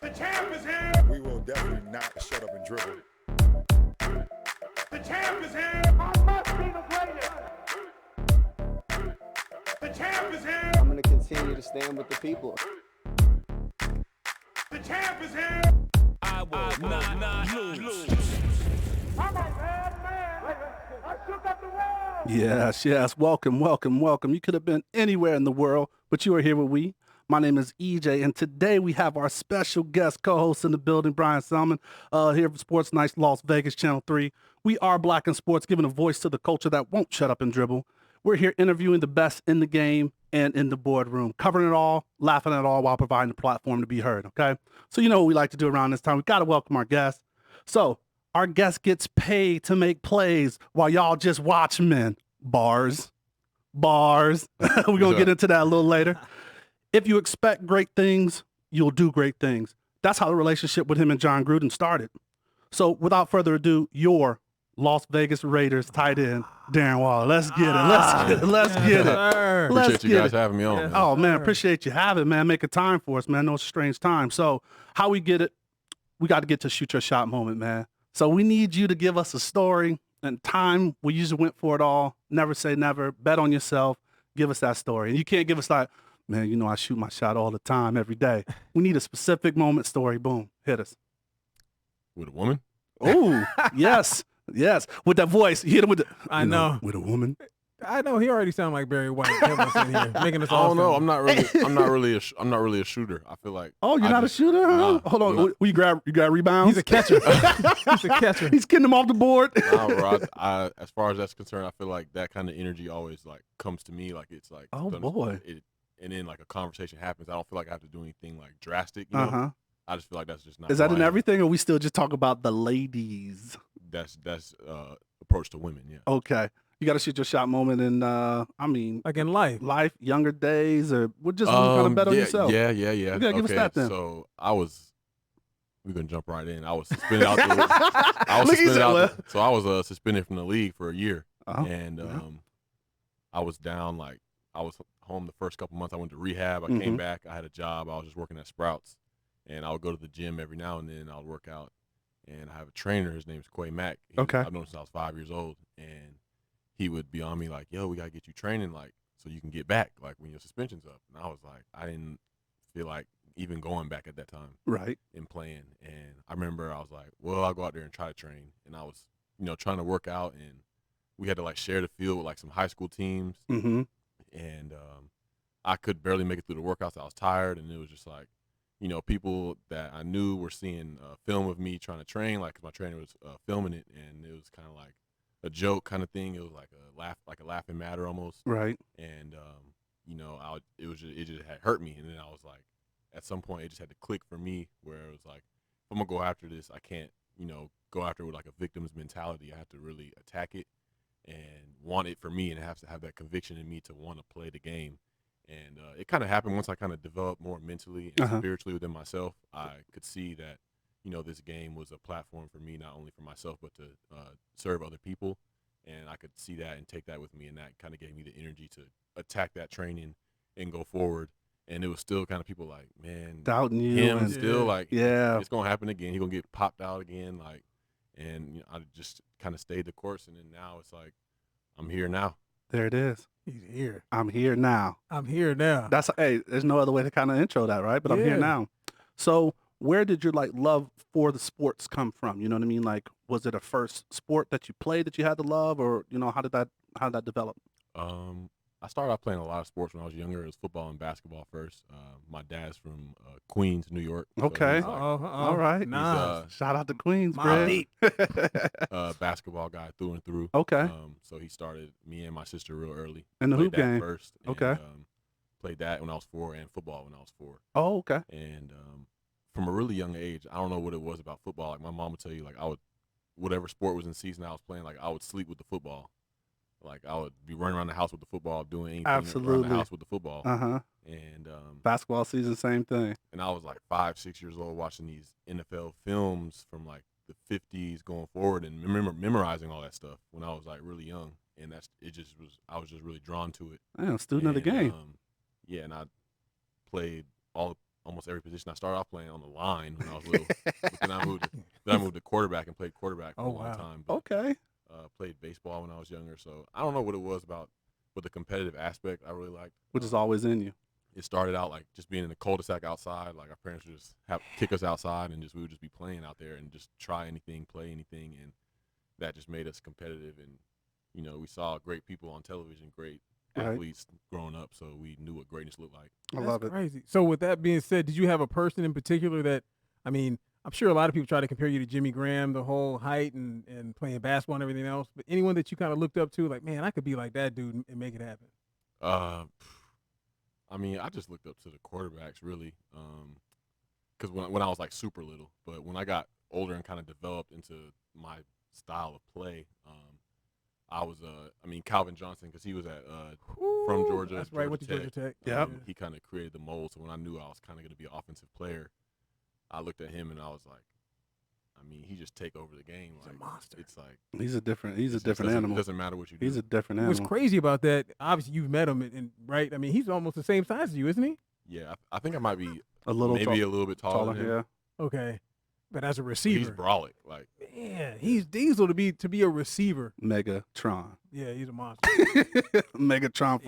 The champ is here. We will definitely not shut up and dribble. The champ is here. I must be the greatest. The champ is here. I'm going to continue to stand with the people. The champ is here. I will not lose. I'm a bad man. I shook up the world. Yes. Welcome. You could have been anywhere in the world, but you are here with we. My name is E.J, and today we have our special guest co-host in the building, Bryan Salmond, here for Sports Nights Las Vegas, Channel 3. We are Black in Sports, giving a voice to the culture that won't shut up and dribble. We're here interviewing the best in the game and in the boardroom, covering it all, laughing at it all, while providing a platform to be heard, okay? So you know what we like to do around this time. We got to welcome our guest. So our guest gets paid to make plays while y'all just watch men. Bars. We're going to get into that a little later. If you expect great things, you'll do great things. That's how the relationship with him and John Gruden started. So without further ado, your Las Vegas Raiders tight end, Darren Waller. Let's get it. Appreciate you guys having me on. Yeah. Oh, man, appreciate you having, man. Making time for us, man. I know it's a strange time. So how we get it, we got to get to shoot your shot moment, man. So we need you to give us a story and time. We usually went for it all. Never say never. Bet on yourself. Give us that story. And you can't give us like, man, you know I shoot my shot all the time, every day. We need a specific moment story. Boom. Hit us. With a woman? Oh, yes. With that voice. Hit him with the, I know. With a woman. I know he already sounds like Barry White. Making us I all don't know. sound- I'm not really a shooter. I feel like. Oh, you're not a shooter, huh? Nah, Hold on. nah. You got rebounds? He's a catcher. He's a catcher. He's getting them off the board. Nah, bro, I as far as that's concerned, I feel like that kind of energy always like comes to me. Like it's like, Oh, boy. And then like a conversation happens. I don't feel like I have to do anything like drastic. You know? Uh-huh. I just feel like that's just not. Is that who in I am. everything, or we still just talk about the ladies? That's approach to women. Yeah. Okay. You got to shoot your shot moment in, Like in life. younger days, or what just kind of bet on yourself? Yeah. Okay, give us that then. So we're gonna jump right in. I was suspended out. So I was suspended from the league for a year, and I was down. Like I was home the first couple months. I went to rehab. I came back. I had a job. I was just working at Sprouts, and I would go to the gym every now and then. I would work out, and I have a trainer. His name's Quay Mack. Okay. I've known him since I was 5 years old, and he would be on me like, "Yo, we gotta get you training, like, so you can get back, like, when your suspension's up." And I was like, I didn't feel like even going back at that time Right. and playing. And I remember I was like, well, I'll go out there and try to train. And I was, trying to work out, and we had to like share the field with like some high school teams. Mm-hmm. And I could barely make it through the workouts. I was tired, and it was just like, people that I knew were seeing film of me trying to train, like 'cause my trainer was filming it, and it was kind of like a joke kind of thing. It was like a laughing matter almost. Right. And it just had hurt me. And then I was like, at some point, it just had to click for me, where it was like, if I'm gonna go after this, I can't, go after it with like a victim's mentality. I have to really attack it and want it for me, and I have to have that conviction in me to want to play the game. And it kind of happened once I kind of developed more mentally and spiritually within myself. I could see that, this game was a platform for me, not only for myself, but to serve other people. And I could see that and take that with me, and that kind of gave me the energy to attack that training and go forward. And it was still kind of people like, man, Doubting you. him and- still like, Yeah. it's gonna happen again. He's gonna get popped out again, like. And I just kind of stayed the course, and then now it's like, I'm here now. There it is. He's here. I'm here now. I'm here now. There's no other way to kind of intro that, right? But I'm here Yeah. now. So where did your like love for the sports come from? You know what I mean? Like, was it a first sport that you played that you had to love, or how did that develop? I started off playing a lot of sports when I was younger. It was football and basketball first. My dad's from Queens, New York. So Okay. he's, like, All right. Nah. Shout out to Queens, My bro. beat. basketball guy through and through. Okay. So he started me and my sister real early. In the Played hoop that game. first. And, Okay. Played that when I was 4, and football when I was 4. Oh, okay. And from a really young age, I don't know what it was about football. Like my mom would tell you, like whatever sport was in season I was playing, like I would sleep with the football. Like I would be running around the house with the football, doing anything around Absolutely. the house with the football. Uh-huh. And Basketball season, same thing. and I was like 5, 6 years old watching these NFL films from like the 50s going forward, and memorizing all that stuff when I was like really young. And I was just really drawn to it. Damn, student of the And, game. yeah, and I played all almost every position. I started off playing on the line when I was little, but then I moved to quarterback and played quarterback for a long time. But, Okay. played baseball when I was younger, so I don't know what it was about with the competitive aspect I really liked. Which is always in you. It started out like just being in the cul-de-sac outside. Like our parents would just kick us outside, and we would just be playing out there and just try anything, play anything, and that just made us competitive. And we saw great people on television, great athletes growing up, so we knew what greatness looked like. I love it. Crazy. So with that being said, did you have a person in particular that, I mean, I'm sure a lot of people try to compare you to Jimmy Graham, the whole height and playing basketball and everything else, but anyone that you kind of looked up to, like, man, I could be like that dude and make it happen? I mean, I just looked up to the quarterbacks really, because when I was like super little, but when I got older and kind of developed into my style of play, I was Calvin Johnson, because he was from Georgia. That's right, went to Georgia Tech. Yep. He kind of created the mold. So when I knew I was kind of going to be an offensive player, I looked at him and I was like, he just take over the game. He's a monster. It's like He's a different animal. It doesn't matter what you do. He's a different animal. What's crazy about that, obviously you've met him, and right? I mean, he's almost the same size as you, isn't he? Yeah, I think I might be a little maybe a little bit taller than him. Yeah. Okay. But as a receiver. He's brolic. Like, man, he's diesel to be a receiver. Megatron. Yeah, he's a monster. Megatron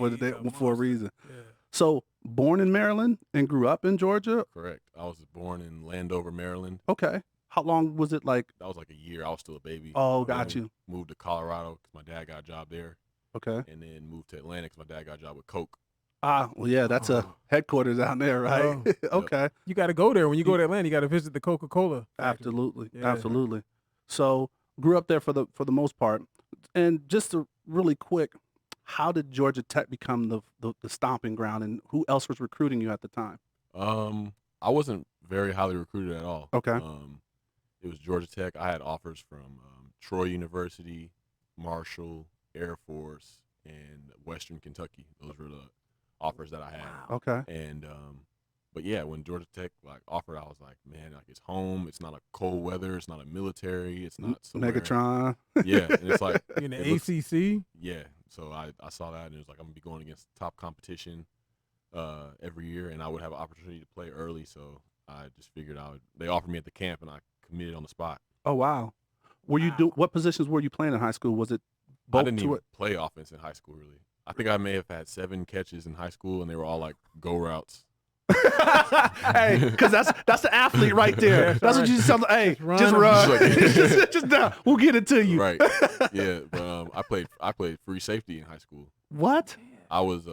for a reason. Yeah. So, born in Maryland and grew up in Georgia? Correct. I was born in Landover, Maryland. Okay. How long was it like? That was like a year. I was still a baby. Oh, got you. Moved to Colorado because my dad got a job there. Okay. And then moved to Atlanta because my dad got a job with Coke. Ah, well, yeah, that's a headquarters down there, right? Okay. You got to go there. When you go to Atlanta, you got to visit the Coca-Cola factory. Absolutely. Yeah. Absolutely. So, grew up there for the most part. And just really quick, how did Georgia Tech become the stomping ground, and who else was recruiting you at the time? I wasn't very highly recruited at all. Okay. It was Georgia Tech. I had offers from Troy University, Marshall, Air Force, and Western Kentucky. Those were the offers that I had. Wow. Okay. And but yeah, when Georgia Tech offered, I was like, man, like it's home. It's not a cold weather. It's not a military. It's not somewhere. Megatron. Yeah, and it's like in the ACC. Yeah, so I saw that, and it was like I'm gonna be going against top competition every year, and I would have an opportunity to play early. So I just figured they offered me at the camp, and I committed on the spot. Oh wow. What positions were you playing in high school? Was it both? I didn't even play offense in high school, really. I think I may have had 7 catches in high school, and they were all like go routes. Hey, because that's the athlete right there. That's what you tell them. Hey, just run. Just down. We'll get it to you. Right. Yeah, but I played free safety in high school. What? I was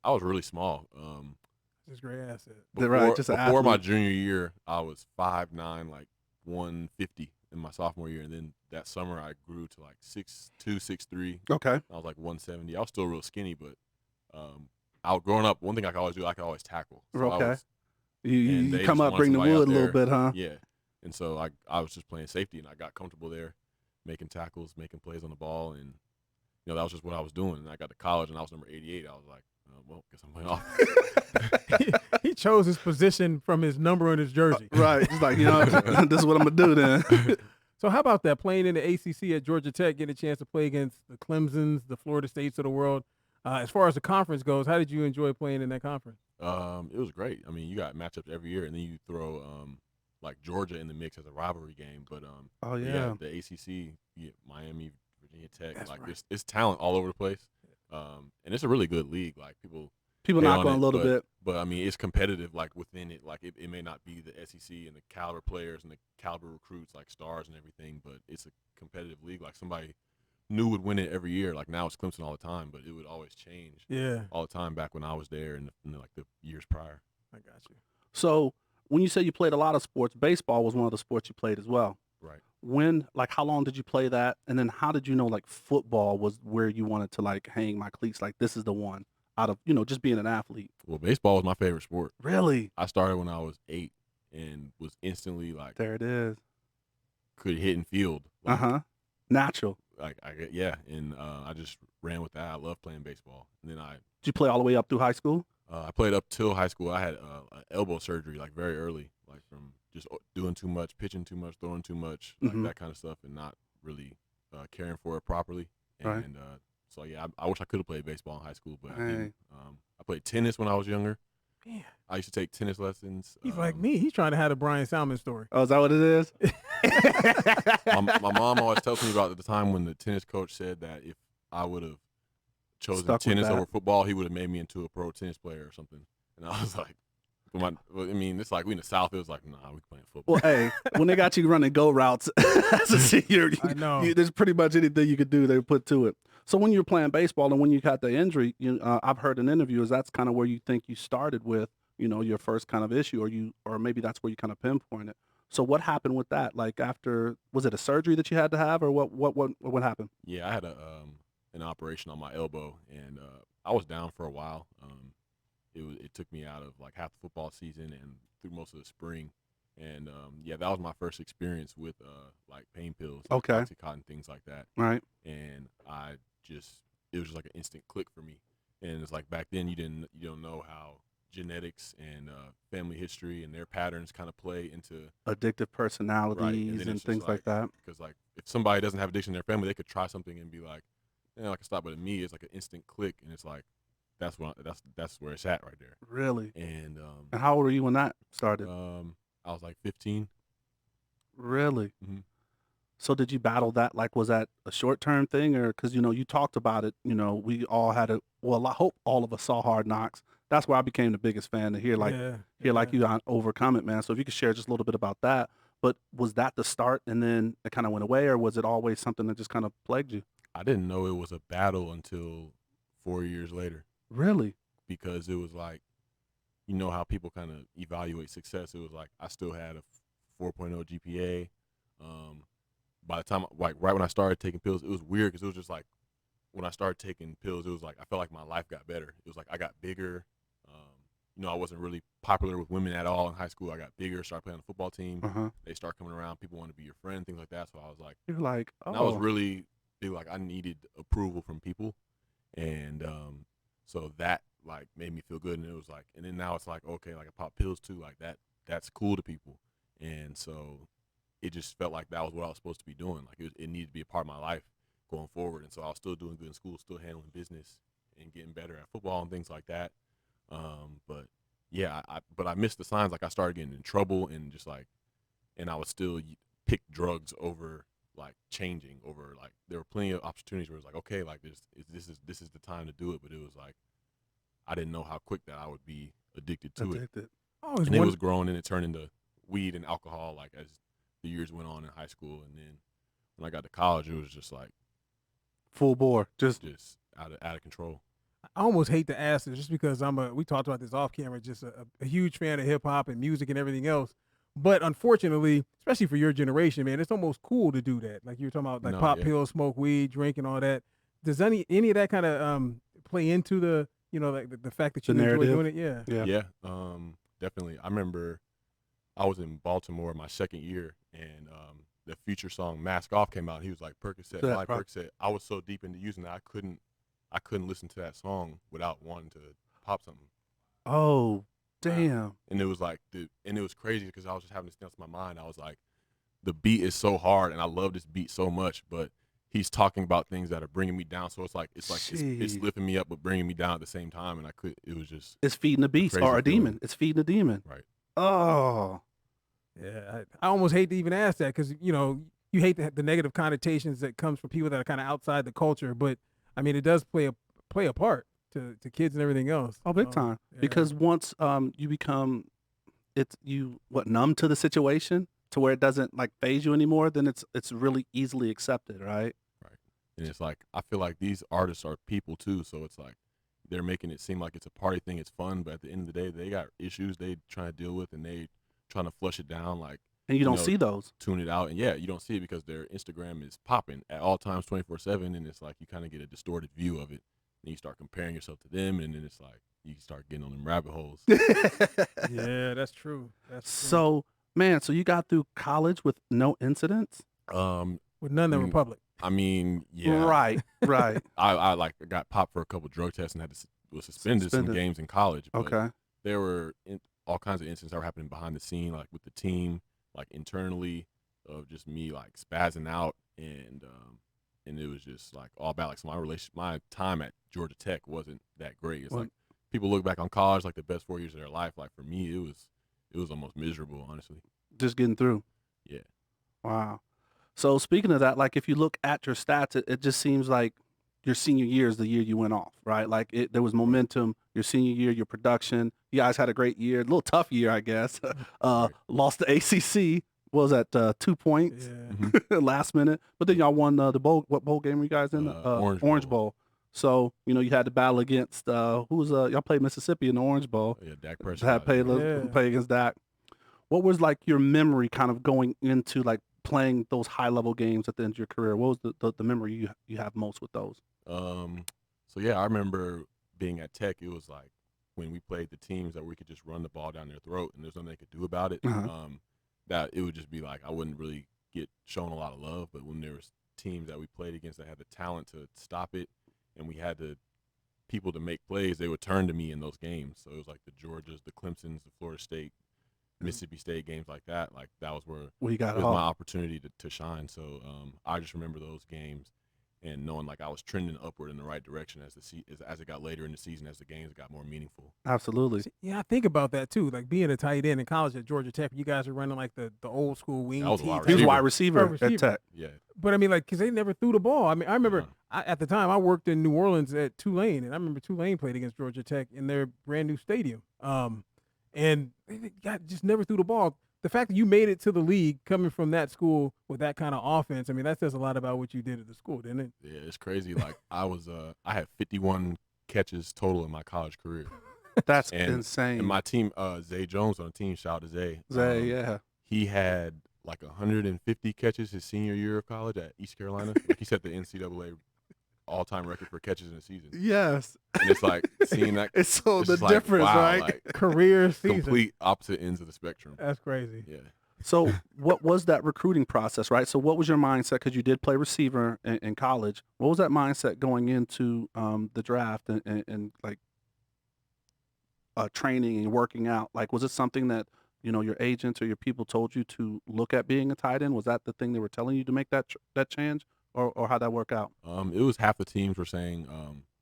really small. That's a great asset. Before my junior year, I was 5'9", like 150 in my sophomore year, and then that summer I grew to like 6'2", 6'3". Okay. I was like 170. I was still real skinny, but growing up, one thing I could always do, I could always tackle. So okay. You come up, bring the wood a little bit, huh? Yeah. And so I was just playing safety, and I got comfortable there, making tackles, making plays on the ball, and that was just what I was doing. And I got to college, and I was number 88. I was like, well, guess I'm playing off. He chose his position from his number on his jersey. Right. It's like, this is what I'm going to do then. So how about that, playing in the ACC at Georgia Tech, getting a chance to play against the Clemsons, the Florida States of the world? As far as the conference goes, how did you enjoy playing in that conference? It was great. I mean, you got matchups every year, and then you throw like Georgia in the mix as a rivalry game. But the ACC, Miami, Virginia Tech, That's like right. it's talent all over the place, and it's a really good league. Like people knock on a little bit, but I mean, it's competitive. Like within it, like it may not be the SEC and the caliber players and the caliber recruits, like stars and everything, but it's a competitive league. Like somebody new would win it every year. Like now it's Clemson all the time, but it would always change. Yeah, all the time back when I was there and like the years prior. I got you. So when you say you played a lot of sports, baseball was one of the sports you played as well. Right. How long did you play that? And then how did you know like football was where you wanted to like hang my cleats? Like this is the one out of, just being an athlete. Well, baseball was my favorite sport. Really? I started when I was 8 and was instantly like, there it is. Could hit and field. Like, Natural. And I just ran with that. I love playing baseball. And then did you play all the way up through high school? I played up till high school. I had elbow surgery like very early, like from just doing too much, pitching too much, throwing too much, like that kind of stuff, and not really caring for it properly. And right. so yeah, I wish I could have played baseball in high school, but I didn't. I played tennis when I was younger. Man, I used to take tennis lessons. he's like me. He's trying to have a Bryan Salmond story. Oh, is that what it is? My mom always tells me about the time when the tennis coach said that if I would have chosen Stuck with tennis that. over football, he would have made me into a pro tennis player or something. And I was like, it's like we in the South. It was like, nah, we playing football. Well, hey, when they got you running go routes as a senior, I know. there's pretty much anything you could do they put to it. So when you were playing baseball and when you got the injury, I've heard in interviews that's kind of where you think you started with, your first kind of issue, or maybe that's where you kind of pinpoint it. So what happened with that? Like after, was it a surgery that you had to have, or what happened? Yeah, I had an operation on my elbow, and I was down for a while. It took me out of like half the football season and through most of the spring, and that was my first experience with like pain pills, like Okay. Oxycontin, things like that. Right. And it was just like an instant click for me. And it's like back then you don't know how genetics and family history and their patterns kind of play into Addictive personalities and things like that. Because like if somebody doesn't have addiction in their family, they could try something and be like, I can stop. But in me, it's like an instant click, and it's like that's where it's at right there. Really? And how old were you when that started? I was like 15. Really? Mhm. So did you battle that? Like, was that a short-term thing, or because you talked about it? We all had I hope all of us saw Hard Knocks. That's where I became the biggest fan to hear like you overcome it, man. So if you could share just a little bit about that. But was that the start, and then it kind of went away, or was it always something that just kind of plagued you? I didn't know it was a battle until 4 years later, Really? because it was like, how people kind of evaluate success. It was like I still had a 4.0 GPA. By the time, like right when I started taking pills, it was weird because it was just like when I started taking pills, it was like I felt like my life got better. It was like I got bigger. I wasn't really popular with women at all in high school. I got bigger, started playing on the football team. Uh-huh. They start coming around. People want to be your friend, things like that. So I was like, You're like, oh. and I was really big, like I needed approval from people. And so that like made me feel good. And it was like, and then now it's like, okay, like I pop pills too. Like that's cool to people. And so it just felt like that was what I was supposed to be doing. Like it needed to be a part of my life going forward. And so I was still doing good in school, still handling business and getting better at football and things like that. But yeah, I missed the signs. Like I started getting in trouble and just like, and I would still pick drugs over like changing over, like there were plenty of opportunities where it was like, okay, like this is the time to do it. But it was like, I didn't know how quick that I would be addicted to it. And it was growing and it turned into weed and alcohol, like as the years went on in high school. And then when I got to college, it was just like full bore, just out of control. I almost hate to ask this just because we talked about this off camera, just a huge fan of hip hop and music and everything else. But unfortunately, especially for your generation, man, it's almost cool to do that. Like you were talking about, like pop pills, smoke weed, drink, and all that. Does any of that kind of play into the, like the fact that you enjoy doing it? Yeah. Definitely. I remember I was in Baltimore my second year, and the Future song "Mask Off" came out. He was like Percocet, Percocet. I was so deep into using that I couldn't listen to that song without wanting to pop something. Oh, damn. And it was like, and it was crazy because I was just having this thing in my mind. I was like, the beat is so hard, and I love this beat so much, but he's talking about things that are bringing me down. So it's lifting me up, but bringing me down at the same time. And it was just. It's feeding the beast or a demon. It's feeding a demon. Right. Oh. Yeah. I almost hate to even ask that because, you hate the negative connotations that comes from people that are kind of outside the culture. But, I mean, it does play a part to kids and everything else. Oh, big time. Yeah. Because once you become, numb to the situation to where it doesn't like phase you anymore, then it's really easily accepted, right? Right. And it's like, I feel like these artists are people too. So it's like, they're making it seem like it's a party thing. It's fun. But at the end of the day, they got issues they trying to deal with, and they trying to flush it down. Like, and you don't see those. Tune it out. And yeah, you don't see it because their Instagram is popping at all times 24/7. And it's like, you kind of get a distorted view of it. And you start comparing yourself to them. And then it's like, you start getting on them rabbit holes. Yeah, that's true. So, man, so you got through college with no incidents? With none that were public. I mean, yeah. Right. I got popped for a couple drug tests and was suspended some games in college. But okay. There were all kinds of incidents that were happening behind the scene, like with the team, like internally, of just me like spazzing out, and it was just like all bad. Like, so my time at Georgia Tech wasn't that great. It's like people look back on college like the best 4 years of their life. Like for me, it was almost miserable, honestly. Just getting through. Yeah. Wow. So speaking of that, like if you look at your stats, it just seems like your senior year is the year you went off, right? Like there was momentum. Your senior year, your production. You guys had a great year, a little tough year, I guess. Lost the ACC. What was that 2 points last minute? But then y'all won the bowl. What bowl game were you guys in? Orange Bowl. So you had to battle against y'all played Mississippi in the Orange Bowl. Yeah, Dak Prescott. Play against Dak. What was like your memory kind of going into like playing those high level games at the end of your career? What was the memory you have most with those? So yeah, I remember being at Tech. It was like when we played the teams that we could just run the ball down their throat and there's nothing they could do about it. That it would just be like I wouldn't really get shown a lot of love. But when there was teams that we played against that had the talent to stop it, and we had the people to make plays, they would turn to me in those games. So it was like the Georgias, the Clemsons, the Florida State, Mississippi State games like that. Like that was where it was my opportunity to shine. So I just remember those games and knowing like I was trending upward in the right direction as it got later in the season, as the games got more meaningful. Absolutely. Yeah, I think about that too. Like being a tight end in college at Georgia Tech, you guys are running like the old school wing. He was wide receiver at Tech. Yeah. But I mean, like, because they never threw the ball. I mean, I remember at the time I worked in New Orleans at Tulane, and I remember Tulane played against Georgia Tech in their brand new stadium. And they just never threw the ball. The fact that you made it to the league coming from that school with that kind of offense, I mean, that says a lot about what you did at the school, didn't it? Yeah, it's crazy. Like I had 51 catches total in my college career. That's insane. And my team, Zay Jones on the team, shout out to Zay. Yeah. He had like 150 catches his senior year of college at East Carolina. Like he set the NCAA all-time record for catches in a season. Yes. And it's like seeing that. It's so the like, difference, wow, right? Like, career season. Complete opposite ends of the spectrum. That's crazy. Yeah. So what was that recruiting process, right? So what was your mindset? Because you did play receiver in college. What was that mindset going into the draft and like training and working out? Like, was it something that, your agents or your people told you to look at being a tight end? Was that the thing they were telling you to make that change? Or how'd that work out? It was half the teams were saying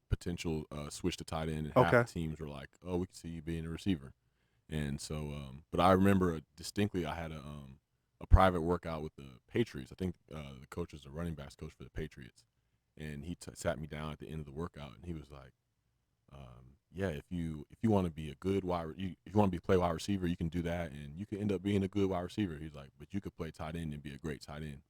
potential switch to tight end, and half the teams were like, "Oh, we can see you being a receiver." And so, but I remember distinctly, I had a private workout with the Patriots. I think the coach was a running backs coach for the Patriots, and he sat me down at the end of the workout, and he was like, "Yeah, if you want to be a good if you want to play wide receiver, you can do that, and you can end up being a good wide receiver." He's like, "But you could play tight end and be a great tight end."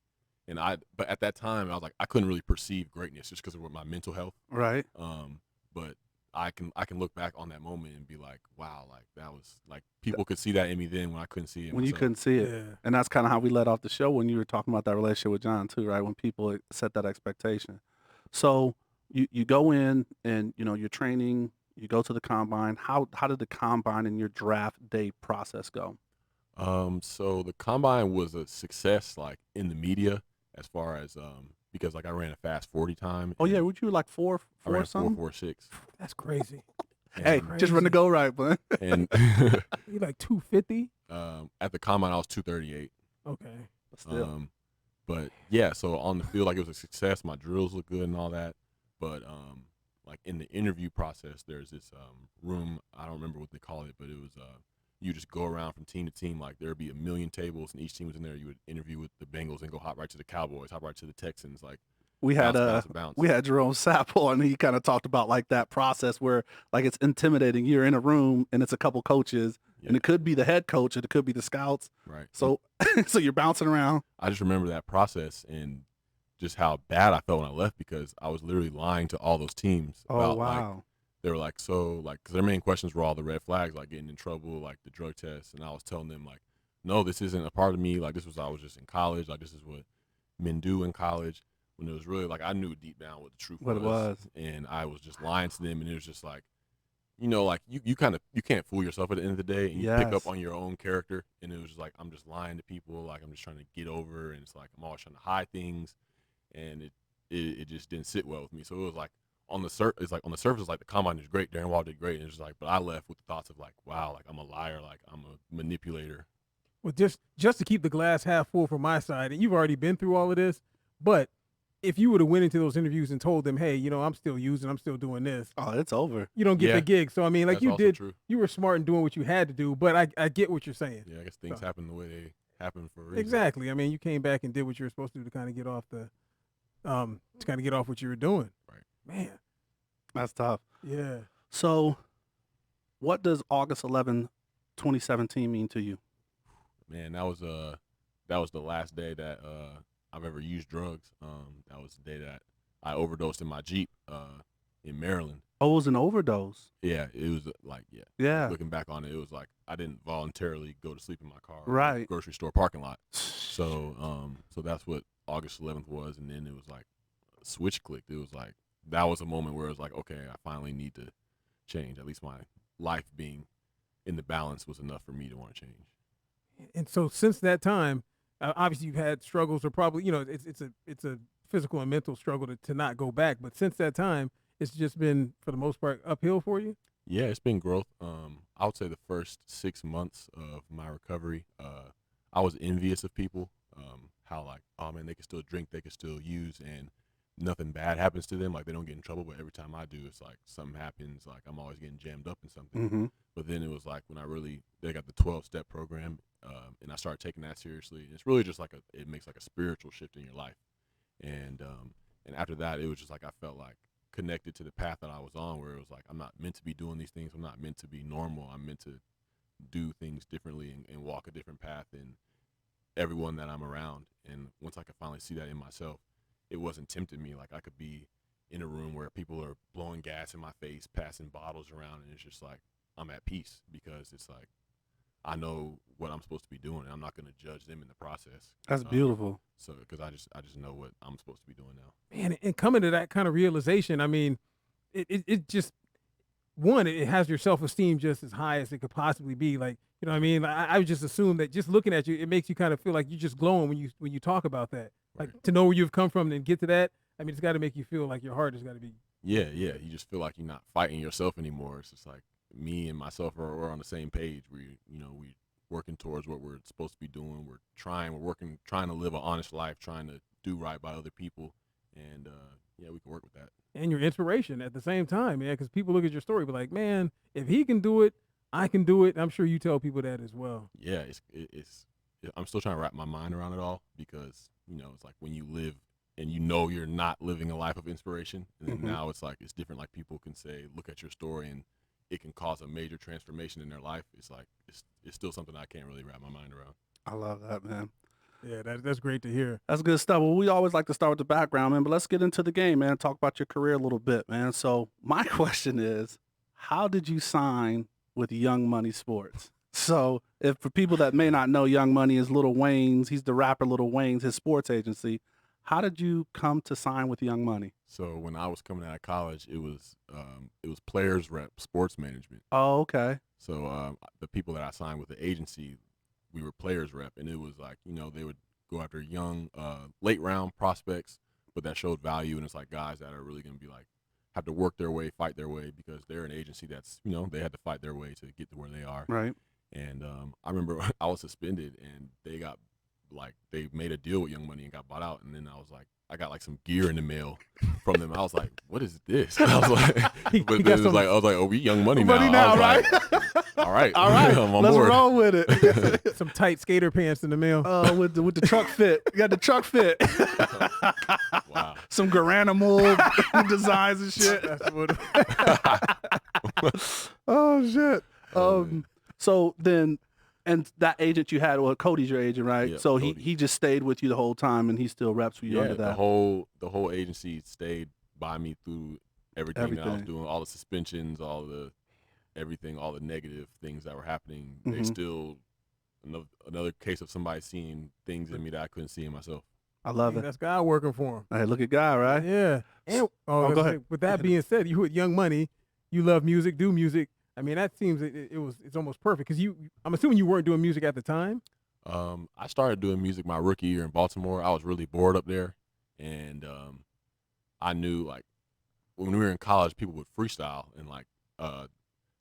And but at that time, I was like, I couldn't really perceive greatness just because of my mental health. Right. But I can look back on that moment and be like, wow, like that was like people could see that in me then when I couldn't see it. When myself. you couldn't see it. Yeah. And that's kind of how we led off the show when you were talking about that relationship with John too, right? When people set that expectation. So you go in and, you're training, you go to the combine. How did the combine and your draft day process go? So the combine was a success, like in the media. As far as because like I ran a fast 40 time. Oh yeah, would you like four I ran something? 4.46. That's crazy. Hey, just run the go right, bud. And You like 250? at the combine I was 238. Okay. Still. But yeah, so on the field, like it was a success. My drills look good and all that. But like in the interview process, there's this room. I don't remember what they call it, but it was you just go around from team to team. Like there would be a million tables, and each team was in there. You would interview with the Bengals and go hop right to the Cowboys, hop right to the Texans. Like we had bounce. we had Jerome Sapple, and he kind of talked about like that process where like it's intimidating. You're in a room and it's a couple coaches, and it could be the head coach, and it could be the scouts. Right. So so you're bouncing around. I just remember that process and just how bad I felt when I left because I was literally lying to all those teams. Oh about, wow. Like, they were like, so, like, because their main questions were all the red flags, like getting in trouble, like the drug test. And I was telling them, like, no, this isn't a part of me. Like, I was just in college. Like, this is what men do in college. When it was really, like, I knew deep down what the truth was. What it was. And I was just lying to them. And it was just like, like, you can't fool yourself at the end of the day. And you pick up on your own character. And it was just like, I'm just lying to people. Like, I'm just trying to get over. And it's like, I'm always trying to hide things. And it just didn't sit well with me. So it was like, on the surface, it's like the combine is great. Darren Waller did great, and it's just like, but I left with the thoughts of like, wow, like I'm a liar, like I'm a manipulator. Well, just to keep the glass half full from my side, and you've already been through all of this, but if you would have went into those interviews and told them, hey, I'm still using, I'm still doing this, Oh, it's over. you don't get Yeah. the gig. So I mean, like That's you also did, true. you were smart in doing what you had to do. But I get what you're saying. Yeah, I guess things So- happen the way they happen for a reason. Exactly. I mean, you came back and did what you were supposed to do to kind of get off what you were doing. Right. Man. That's tough. Yeah. So, what does August 11, 2017 mean to you? Man, that was the last day that I've ever used drugs. That was the day that I overdosed in my Jeep in Maryland. Oh, it was an overdose. Yeah, it was Yeah. Looking back on it, it was like I didn't voluntarily go to sleep in my car, Right. Grocery store parking lot. So that's what August 11th was, and then it was like a switch clicked. It was like that was a moment where it was like, okay, I finally need to change. At least my life being in the balance was enough for me to want to change. And so since that time, obviously you've had struggles, or probably it's a physical and mental struggle to not go back. But since that time, it's just been for the most part uphill for you. Yeah, it's been growth. I would say the first 6 months of my recovery, I was envious of people. How like, oh man, they can still drink, they can still use, and nothing bad happens to them. Like they don't get in trouble. But every time I do, it's like something happens. Like I'm always getting jammed up in something. Mm-hmm. But then it was like when they got the 12-step program, and I started taking that seriously. It's really just like it makes like a spiritual shift in your life. And after that, it was just like I felt like connected to the path that I was on, where it was like I'm not meant to be doing these things. I'm not meant to be normal. I'm meant to do things differently and walk a different path than everyone that I'm around. And once I could finally see that in myself, it wasn't tempting me. Like I could be in a room where people are blowing gas in my face, passing bottles around, and it's just like I'm at peace because it's like I know what I'm supposed to be doing, and I'm not going to judge them in the process. That's beautiful. So because I just know what I'm supposed to be doing now. Man, and coming to that kind of realization, I mean, it just, one, it has your self-esteem just as high as it could possibly be. Like, you know what I mean? I would just assume that just looking at you, it makes you kind of feel like you're just glowing when you talk about that. Like Right. to know where you've come from and get to that, I mean, it's got to make you feel like your heart has got to be. Yeah. You just feel like you're not fighting yourself anymore. It's just like me and myself are on the same page. We working towards what we're supposed to be doing. We're trying to live an honest life, trying to do right by other people. And we can work with that. And your inspiration at the same time, man, because people look at your story, but like, man, if he can do it, I can do it. And I'm sure you tell people that as well. Yeah, I'm still trying to wrap my mind around it all because, it's like when you live and you're not living a life of inspiration. And then now it's like, it's different. Like people can say, look at your story and it can cause a major transformation in their life. It's like, it's still something I can't really wrap my mind around. I love that, man. Yeah, that's great to hear. That's good stuff. Well, we always like to start with the background, man, but let's get into the game, man. Talk about your career a little bit, man. So my question is, how did you sign with Young Money Sports? So if for people that may not know, Young Money is Lil Wayne's, he's the rapper Lil Wayne's, his sports agency. How did you come to sign with Young Money? So when I was coming out of college, it was players rep sports management. Oh, okay. So the people that I signed with the agency, we were players rep, and it was like, they would go after young, late round prospects, but that showed value. And it's like guys that are really going to be like, have to work their way, fight their way, because they're an agency that's, they had to fight their way to get to where they are. Right. And I remember I was suspended and they made a deal with Young Money and got bought out. And then I was like, I got like some gear in the mail from them. I was like, what is this? I was like, but then I was like, oh, we Young Money now. Money now, right? All right. All right. I'm on Let's board. roll with it. Some tight skater pants in the mail. with the truck fit. You got the truck fit. Wow. Some Garanimal designs and shit. That's what Oh shit. Man. So then, and that agent you had, well, Cody's your agent, right? Yeah, so Cody. he just stayed with you the whole time, and he still reps for you under Yeah, that. the whole agency stayed by me through everything that I was Everything. doing, all the suspensions, all the negative things that were happening. They Mhm. still another case of somebody seeing things in me that I couldn't see in myself. I love it. That's God working for him. Hey, look at guy, right? Yeah. And go let's ahead. say, with that being said, you with Young Money, you love music, do music. I mean, that seems it's almost perfect because I'm assuming you weren't doing music at the time. I started doing music my rookie year in Baltimore. I was really bored up there, and I knew like when we were in college, people would freestyle and like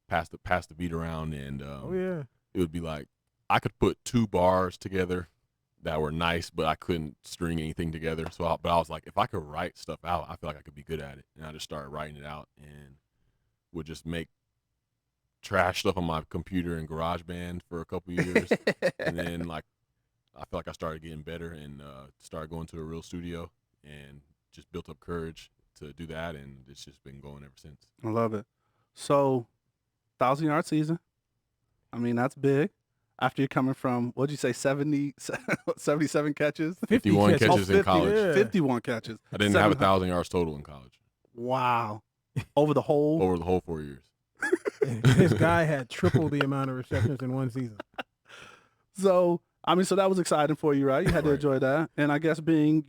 pass the beat around, and Oh yeah. it would be like I could put 2 bars together that were nice, but I couldn't string anything together. But I was like, if I could write stuff out, I feel like I could be good at it. And I just started writing it out and would just make trash stuff on my computer in GarageBand for a couple years. And then like, I feel like I started getting better and started going to a real studio and just built up courage to do that. And it's just been going ever since. I love it. So 1,000-yard season. I mean, that's big. After you're coming from, what'd you say, 77 catches? 51 catches in 50, college. Yeah. 51 catches. I didn't have 1,000 yards total in college. Wow. Over the whole? Over the whole 4 years. This guy had triple the amount of receptions in one season. So, I mean, so that was exciting for you, right? You had to Right. enjoy that. And I guess being,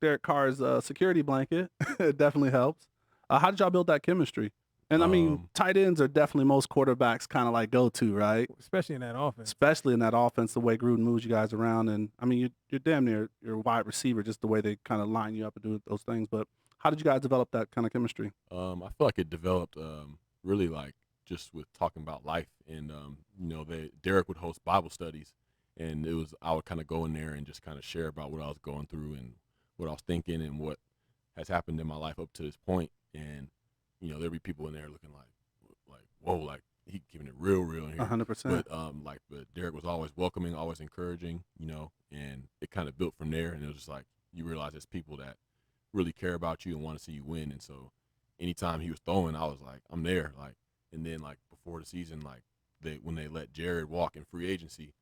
Derek Carr's security blanket, it definitely helps. How did y'all build that chemistry? And I mean, tight ends are definitely most quarterbacks kind of like go-to, right? Especially in that offense. Especially in that offense, the way Gruden moves you guys around. And I mean, you're damn near your wide receiver, just the way they kind of line you up and do those things. But how did you guys develop that kind of chemistry? I feel like it developed really like just with talking about life. And, Derek would host Bible studies. And I would kind of go in there and just kind of share about what I was going through and what I was thinking and what has happened in my life up to this point. And, there'd be people in there looking like, whoa, like he giving it real in here. 100%. But Derek was always welcoming, always encouraging, and it kind of built from there. And it was just like, you realize there's people that really care about you and want to see you win. And so anytime he was throwing, I was like, I'm there. Like, and then like before the season, like when they let Jared walk in free agency,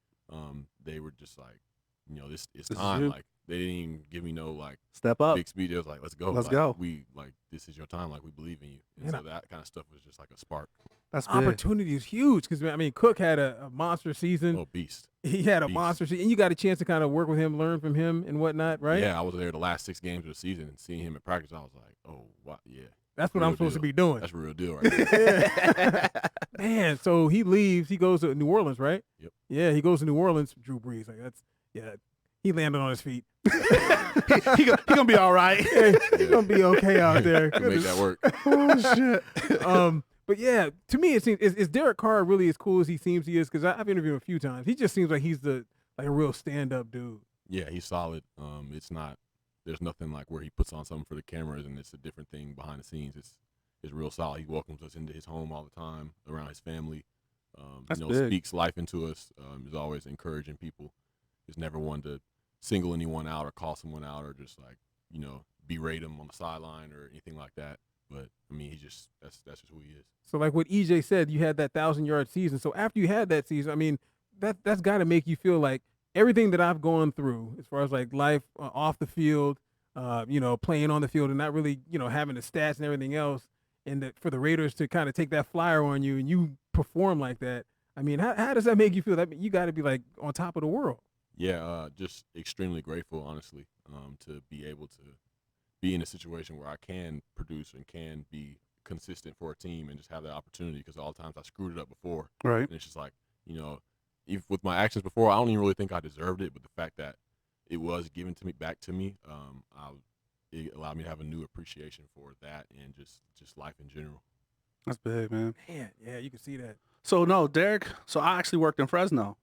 they were just like, this is time. Like they didn't even give me no like Step up. big speed. It was like, let's go. Let's like, go. We like this is your time. Like we believe in you. And so that kind of stuff was just like a spark. That's big. Opportunity is huge because, I mean, Cook had a monster season. Oh, beast. He had a Beast. monster season. And you got a chance to kind of work with him, learn from him and whatnot, right? Yeah, I was there the last 6 games of the season and seeing him at practice. I was like, oh, wow, yeah. That's what Real I'm supposed to deal. be doing. That's a real deal right there. Man, so he leaves. He goes to New Orleans, right? Yep. Yeah, he goes to New Orleans. Drew Brees, he landed on his feet. he gonna be all right. He's gonna be okay out there. Can make that work. Oh shit. But yeah, to me it seems is Derek Carr really as cool as he seems he is? Because I've interviewed him a few times. He just seems like he's a real stand-up dude. Yeah, he's solid. There's nothing like where he puts on something for the cameras and it's a different thing behind the scenes. It's real solid. He welcomes us into his home all the time, around his family. That's big. Speaks life into us. Is always encouraging people. Is never one to single anyone out or call someone out or just like, berate him on the sideline or anything like that. But I mean, that's just who he is. So like what EJ said, you had that 1,000-yard season. So after you had that season, I mean, that's got to make you feel like everything that I've gone through as far as like life off the field, playing on the field and not really, having the stats and everything else, and for the Raiders to kind of take that flyer on you and you perform like that. I mean, how does that make you feel? That you got to be like on top of the world. Yeah, just extremely grateful, honestly, to be able to be in a situation where I can produce and can be consistent for a team and just have that opportunity because all the times I screwed it up before. Right. And it's just like, even with my actions before, I don't even really think I deserved it, but the fact that it was given to me back to me, it allowed me to have a new appreciation for that and just life in general. That's big, man. Man, yeah, you can see that. So no, Derek. So I actually worked in Fresno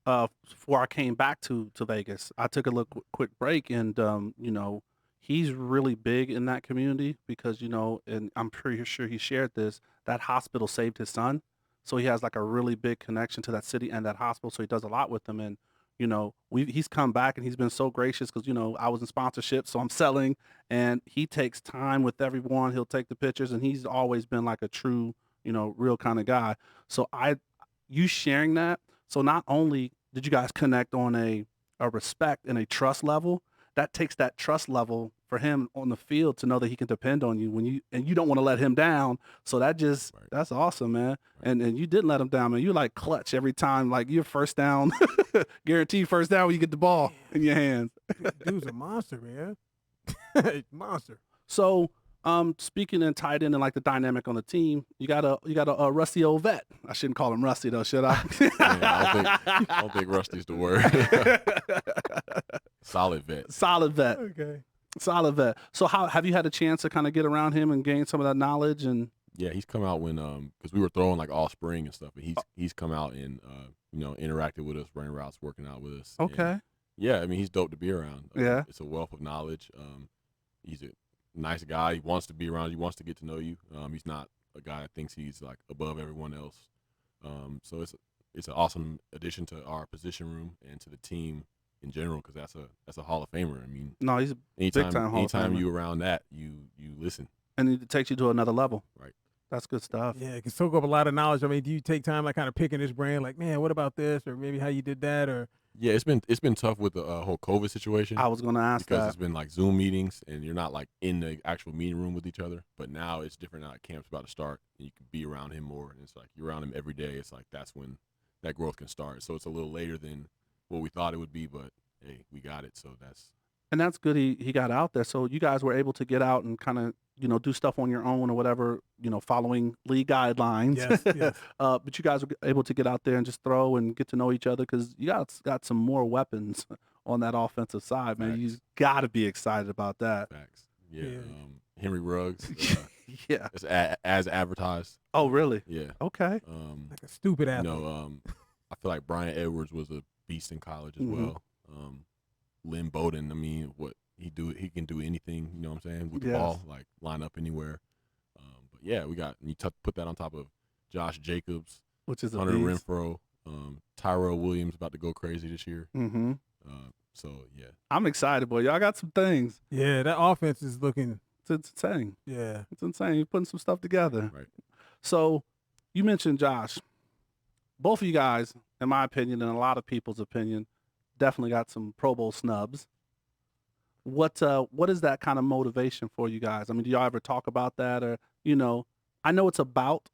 before I came back to Vegas. I took a quick break, and he's really big in that community because and I'm pretty sure he shared this. That hospital saved his son, so he has like a really big connection to that city and that hospital. So he does a lot with them, and he's come back and he's been so gracious because I was in sponsorship, so I'm selling, and he takes time with everyone. He'll take the pictures, and he's always been like a true real kind of guy. So you sharing that. So not only did you guys connect on a respect and a trust level, that takes that trust level for him on the field to know that he can depend on you and you don't want to let him down. So that's awesome, man. Right. And you didn't let him down, man. You like clutch every time, like you're first down, guaranteed first down when you get the ball in your hands. Dude's a monster, man. Monster. So speaking in tight end and like the dynamic on the team, you got a rusty old vet. I shouldn't call him rusty though, should I? I don't think rusty's the word. Solid vet. Okay. Solid vet. So how have you had a chance to kind of get around him and gain some of that knowledge? And yeah, he's come out when because we were throwing like all spring and stuff, but he's come out and interacted with us, running routes, working out with us. Okay. And, yeah, I mean, he's dope to be around. Yeah. It's a wealth of knowledge. He's a nice guy. He wants to be around you. He wants to get to know you. He's not a guy that thinks he's like above everyone else. So it's an awesome addition to our position room and to the team in general, because that's a Hall of Famer. I mean, No, he's a big-time Hall of Famer. Anytime you around that, you listen. And it takes you to another level. Right. That's good stuff. Yeah, it can soak up a lot of knowledge. I mean, do you take time like kind of picking his brain, like, man, what about this, or maybe how you did that, or? Yeah, it's been tough with the whole COVID situation. I was going to ask because that. it's been like Zoom meetings and you're not like in the actual meeting room with each other. But now it's different. Now camp's about to start and you can be around him more. And it's like you're around him every day. It's like that's when that growth can start. So it's a little later than what we thought it would be, but hey, we got it. So that's good. He got out there. So you guys were able to get out and kind of, do stuff on your own or whatever, following league guidelines. Yes. But you guys were able to get out there and just throw and get to know each other, because you guys got some more weapons on that offensive side, man. Facts. You got to be excited about that. facts. Yeah. Henry Ruggs. Yeah. It's as advertised. Oh, really? Yeah. Okay. Like a stupid athlete. I feel like Brian Edwards was a beast in college as Mhm. well. Lynn Bowden, I mean, he can do anything, you know what I'm saying, with the Yes. ball, like line up anywhere. But yeah, put that on top of Josh Jacobs, Which is a Hunter beast. Renfro, Tyrell Williams about to go crazy this year. Mm-hmm. So yeah. I'm excited, boy. Y'all got some things. Yeah, that offense is looking. It's insane. Yeah. It's insane. You're putting some stuff together. Right. So you mentioned Josh. Both of you guys, in my opinion, and a lot of people's opinion, definitely got some Pro Bowl snubs. What is that kind of motivation for you guys? I mean, do y'all ever talk about that? Or, I know it's about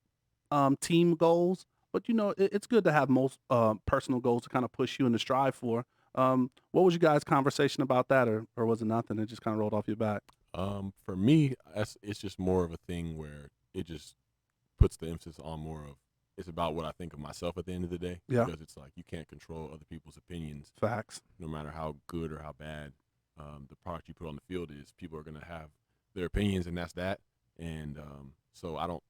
team goals, but, it's good to have most personal goals to kind of push you and to strive for. What was you guys' conversation about that, or was it nothing? It just kind of rolled off your back? For me, it's just more of a thing where it just puts the emphasis on more of, it's about what I think of myself at the end of the day. Yeah. Because it's like you can't control other people's opinions. Facts. No matter how good or how bad the product you put on the field is, people are going to have their opinions, and that's that. And so I'm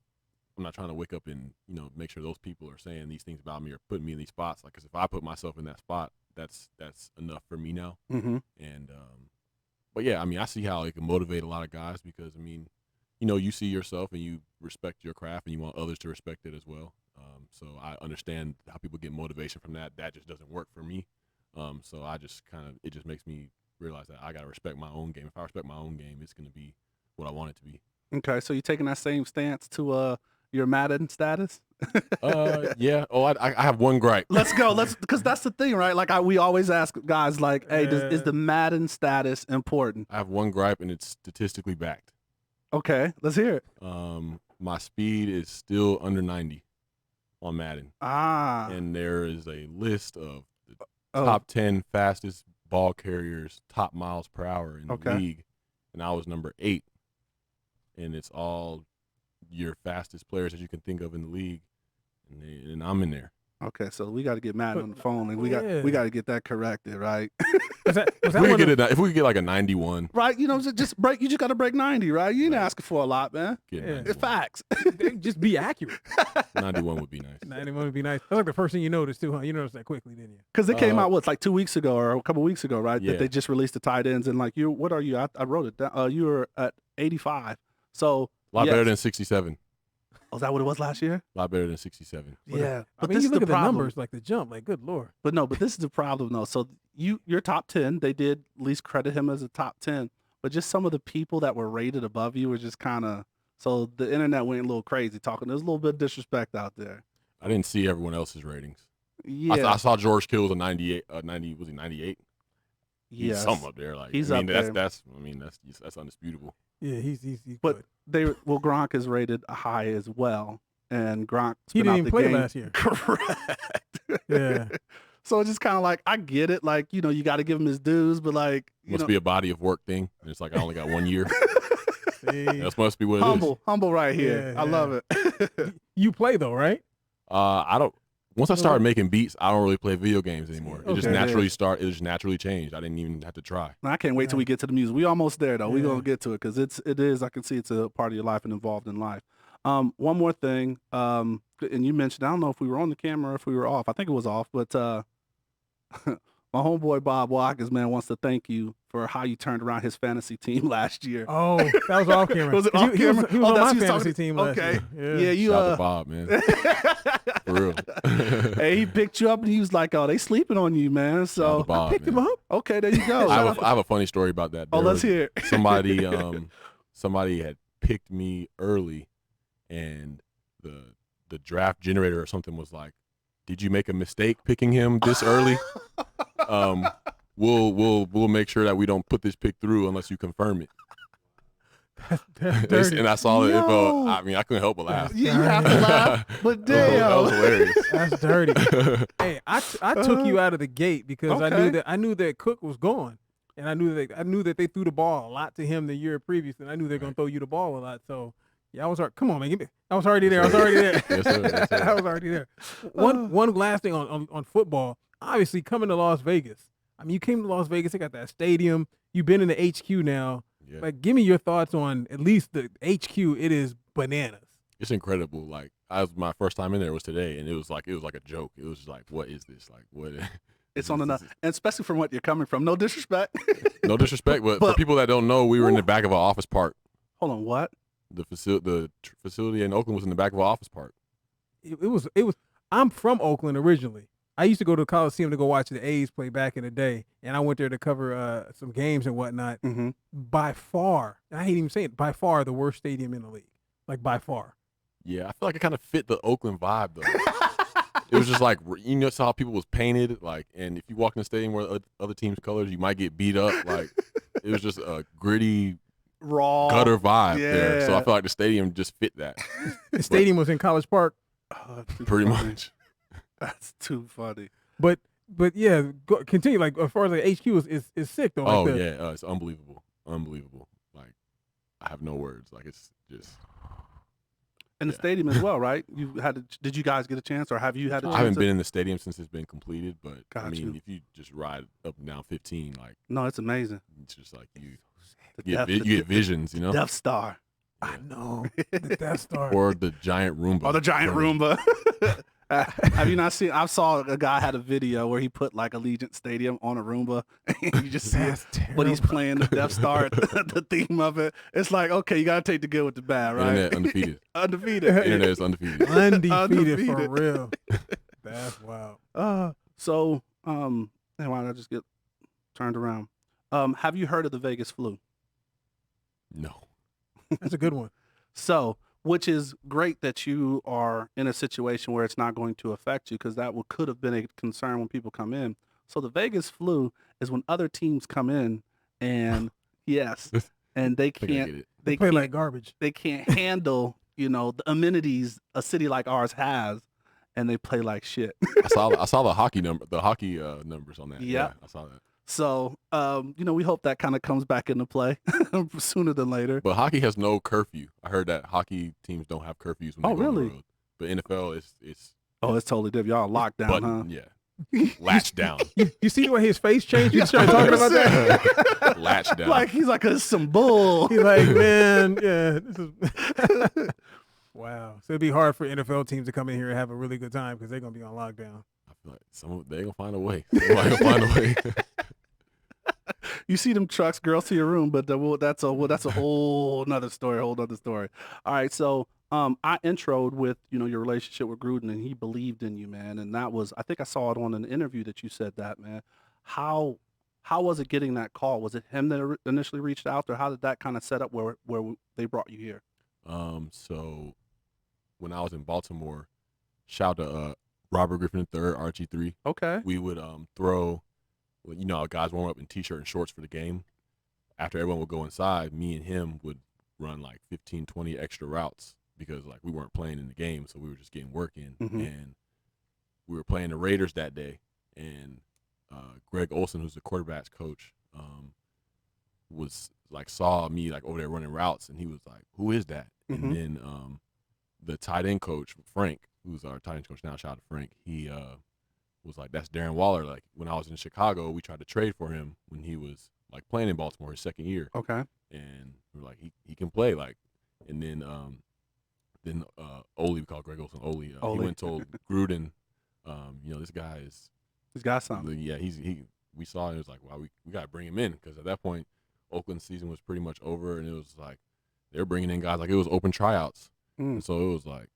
not trying to wake up and, make sure those people are saying these things about me or putting me in these spots. Like, 'cause if I put myself in that spot, that's enough for me now. Mm-hmm. And but yeah, I mean, I see how it can motivate a lot of guys, because I mean, you see yourself and you respect your craft and you want others to respect it as well. So I understand how people get motivation from that. That just doesn't work for me. So I just it just makes me realize that I got to respect my own game. If I respect my own game, it's going to be what I want it to be. Okay, so you taking that same stance to your Madden status? Yeah. Oh, I have one gripe. Let's go. Because that's the thing, right? Like we always ask guys, like, hey, is the Madden status important? I have one gripe, and it's statistically backed. Okay, let's hear it. My speed is still under 90 on Madden. And there is a list of the top 10 fastest ball carriers, top miles per hour in the league, and I was number 8. And it's all your fastest players that you can think of in the league, and I'm in there. Okay, so we got to get Madden on the phone, and we got to get that corrected, right? If we could get like a 91, right? Just break. You just got to break 90, right? You ain't asking for a lot, man. It's facts. Just be accurate. 91 would be nice. 91 would be nice. That's like the first thing you noticed too, huh? You noticed that quickly, didn't you? Because it came out like 2 weeks ago or a couple weeks ago, right? Yeah. That they just released the tight ends, and like what are you? I wrote it down. You were at 85. So a lot better than 67. Oh, is that what it was last year? A lot better than 67. Yeah, but this you look at the numbers, like the jump, like good Lord. But this is the problem though. So you're top 10. They did at least credit him as a top 10, but just some of the people that were rated above you were just kind of. So the internet went a little crazy talking. There's a little bit of disrespect out there. I didn't see everyone else's ratings. Yeah, I saw George Kittle was a 98. 90 was he 98? Yeah, he's something up there. Like he's up there. That's undisputable. Yeah, he's but good. Gronk is rated high as well, and Gronk he didn't even play game. last year. Correct. Yeah. So it's just kind of like, I get it, like you got to give him his dues, but like must be a body of work thing. And it's like I only got 1 year. That must be what it is. Humble right here. Yeah, I love it. You play though, right? I don't. Once I started making beats, I don't really play video games anymore. It just Okay. It just naturally changed. I didn't even have to try. I can't wait till we get to the music. We almost there though. We're gonna get to it because it is. I can see it's a part of your life and involved in life. One more thing. And you mentioned, I don't know if we were on the camera or if we were off. I think it was off, but my homeboy Bob Watkins, man, wants to thank you for how you turned around his fantasy team last year. Oh, that was off camera. Was it off camera? He was on my he was fantasy team last Okay. year. Yeah, you Shout out to Bob, man. For real. hey, he picked you up and he was like, "Oh, they sleeping on you, man." Shout out So to Bob, I picked man. him up. okay, there you go. I have a funny story about that. Oh, There let's was hear it. somebody had picked me early, and the draft generator or something was like, "Did you make a mistake picking him this early? We'll make sure that we don't put this pick through unless you confirm it." That's dirty. And I saw the info. Yo. I mean, I couldn't help but laugh. Yeah, you have to laugh, but damn. That was hilarious. That's dirty. Hey, I took you out of the gate because Okay. I knew that Cook was gone, and I knew that they threw the ball a lot to him the year previous, and I knew they're gonna throw you the ball a lot. So yeah, I was come on, man, give me. I was already there. Yes, sir. Yes, sir. I was already there. One last thing on football. Obviously, coming to Las Vegas. I mean, you came to Las Vegas. They got that stadium. You've been in the HQ now. Yeah. Like, give me your thoughts on at least the HQ. It is bananas. It's incredible. Like, my first time in there was today, and it was like a joke. It was just like, what is this? Like, what? It's on another, and especially from what you're coming from. No disrespect. No disrespect, but But- for people that don't know, we were in the back of an office park. Hold on, what? The facility in Oakland was in the back of an office park. It was. I'm from Oakland originally. I used to go to the Coliseum to go watch the A's play back in the day, and I went there to cover some games and whatnot. Mm-hmm. By far, I hate even saying it, by far the worst stadium in the league. Like, by far. Yeah, I feel like it kind of fit the Oakland vibe though. It was just like, you know, how people was painted, like, and if you walk in the stadium where other teams' colors, you might get beat up. Like, it was just a gritty Raw gutter vibe there. So I yeah. feel like the stadium just fit that The stadium was in College Park, Oh, too pretty funny. much. That's too funny. but yeah, continue. Like, as far as the HQ is sick though. Like Oh the, yeah, it's unbelievable. Like, I have no words. Like, it's just. And the Yeah. stadium as well, right? Did you guys get a chance, or have you had a chance? I haven't to- been in the stadium since it's been completed, but I Got mean, you. if you just ride up and down 15, like, No, it's amazing. it's just like you The get Death- you get visions, you know, Death Star. I know the Death Star. or the giant Roomba. Oh, the giant turning. Roomba. Have you not seen? I saw a guy had a video where he put like Allegiant Stadium on a Roomba, and you just see it. That's terrible. But he's playing the Death Star, the theme of it. It's like, okay, you gotta take the good with the bad, right? Internet undefeated. Undefeated. Internet is undefeated. Undefeated for Undefeated. real. That's wild. So, man, why did I just get turned around? Have you heard of the Vegas flu? No. That's a good one. So, which is great that you are in a situation where it's not going to affect you, because that could have been a concern when people come in. So the Vegas flu is when other teams come in and yes, and they I think I can't get it. They play like garbage. they can't handle, the amenities a city like ours has, and they play like shit. I saw the hockey numbers on that. Yeah. Yeah, I saw that. So, we hope that kind of comes back into play sooner than later. But hockey has no curfew. I heard that hockey teams don't have curfews when they Oh, go on the really? road. But NFL it's Oh, it's totally different. Y'all locked down, button, huh? yeah, latched down, You see the way his face changed? You started talking about that? latched down. Like he's like some bull. He's like, man, yeah, this is wow. So it'd be hard for NFL teams to come in here and have a really good time because they're gonna be on lockdown. I feel like they gonna find a way. Somebody gonna find a way. You see them trucks, girls to your room, but that's a whole nother story. All right, so I introed with your relationship with Gruden, and he believed in you, man. And that was, I think I saw it on an interview that you said that, man. How was it getting that call? Was it him that initially reached out, or how did that kind of set up where they brought you here? So when I was in Baltimore, shout out to Robert Griffin III, RG3. Okay. We would throw, guys warm up in t-shirt and shorts for the game. After everyone would go inside, me and him would run like 15, 20 extra routes because like we weren't playing in the game, so we were just getting work in. Mhm. And we were playing the Raiders that day, and Greg Olson, who's the quarterback's coach, was like saw me like over there running routes, and he was like, "Who is that?" Mhm. And then the tight end coach, Frank, who's our tight end coach now, shout out to Frank, he was like, "That's Darren Waller." Like when I was in Chicago, we tried to trade for him when he was like playing in Baltimore his second year, Okay. and we were like, he can play. Like, and then then Ole, we call Greg Olson Ole. He Ole. went and told Gruden, this guy is. He's got something. Yeah, we saw it. It was like, wow, we got to bring him in, because at that point, Oakland's season was pretty much over, and it was like they were bringing in guys like it was open tryouts, and so it was like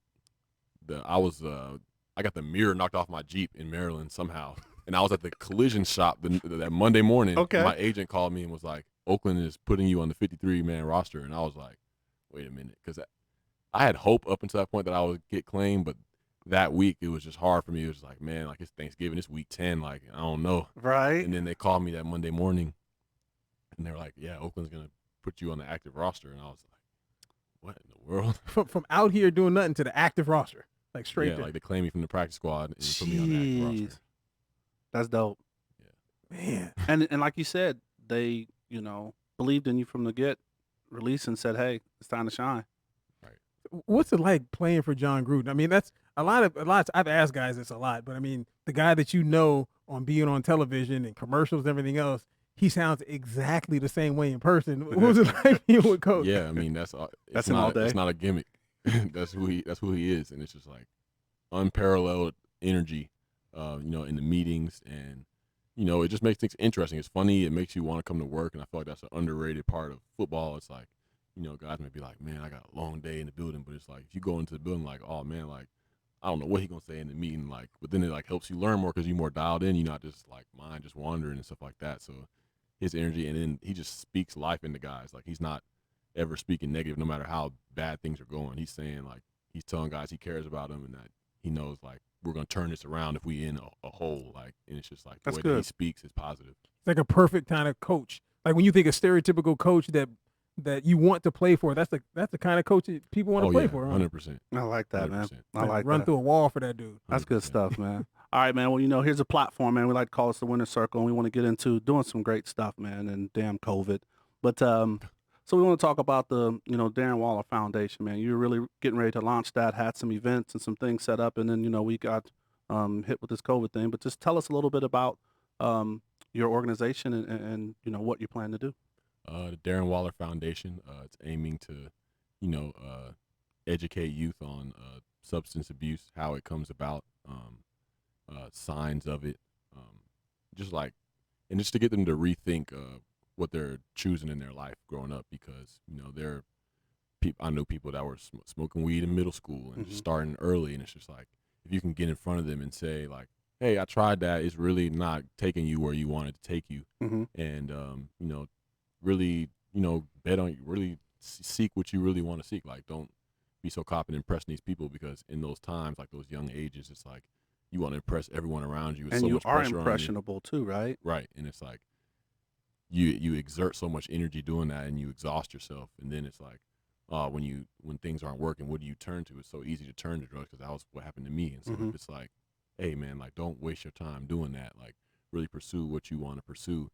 I got the mirror knocked off my Jeep in Maryland somehow, and I was at the collision shop that Monday morning. Okay. And my agent called me and was like, Oakland is putting you on the 53-man roster, and I was like, wait a minute, because I had hope up until that point that I would get claimed, but that week it was just hard for me. It was like, man, like it's Thanksgiving, it's week 10, like I don't know. Right. And then they called me that Monday morning, and they were like, yeah, Oakland's gonna put you on the active roster, and I was like, what in the world? From out here doing nothing to the active roster, like straight Yeah, there. like they claimed me from the practice squad and put me on the active Jeez. roster. That's dope. Man, And like you said, they believed in you from the get release and said, hey, it's time to shine. what's it like playing for John Gruden? I mean, that's a lot. I've asked guys this a lot, but I mean, the guy that on being on television and commercials and everything else, he sounds exactly the same way in person. What was it like being with Coach? Yeah, I mean that's him all day. It's not a gimmick. That's who he is, and it's just like unparalleled energy, in the meetings, and it just makes things interesting. It's funny. It makes you want to come to work, and I feel like that's an underrated part of football. It's like, guys may be like, man, I got a long day in the building, but it's like if you go into the building like, oh man, like I don't know what he gonna say in the meeting, like, but then it like helps you learn more because you're more dialed in. You're not just like mind just wandering and stuff like that. So his energy, and then he just speaks life into guys. Like he's not ever speaking negative, no matter how bad things are going. He's saying like he's telling guys he cares about them and that he knows like we're gonna turn this around if we in a hole. Like, and it's just like the That's way good. that he speaks is positive. It's like a perfect kind of coach. Like when you think a stereotypical coach that you want to play for, that's the kind of coach that people want to play for. Huh? 100%. I like that, man. 100%. I like run that. through a wall for that dude. That's good 100%. stuff, man. All right, man. Well, here's a platform, man. We like to call this the Winner Circle, and we want to get into doing some great stuff, man, and damn COVID. But so we want to talk about the, Darren Waller Foundation, man. You're really getting ready to launch that, had some events and some things set up, and then, we got hit with this COVID thing. But just tell us a little bit about your organization and what you plan to do. The Darren Waller Foundation, it's aiming to, educate youth on substance abuse, how it comes about, signs of it, just to get them to rethink what they're choosing in their life growing up, because I know people that were smoking weed in middle school and just starting early, and it's just like if you can get in front of them and say like, hey, I tried that, it's really not taking you where you wanted to take you, and really, bet on you, really seek what you really want to seek. Like, don't be so caught and impressing these people, because in those times, like those young ages, it's like you want to impress everyone around you. It's And so you much are pressure on you. impressionable too, right? Right. And it's like you exert so much energy doing that, and you exhaust yourself. And then it's like, when things aren't working, what do you turn to? It's so easy to turn to drugs, because that was what happened to me. And so if it's like, hey man, like don't waste your time doing that. Like really pursue what you want to pursue.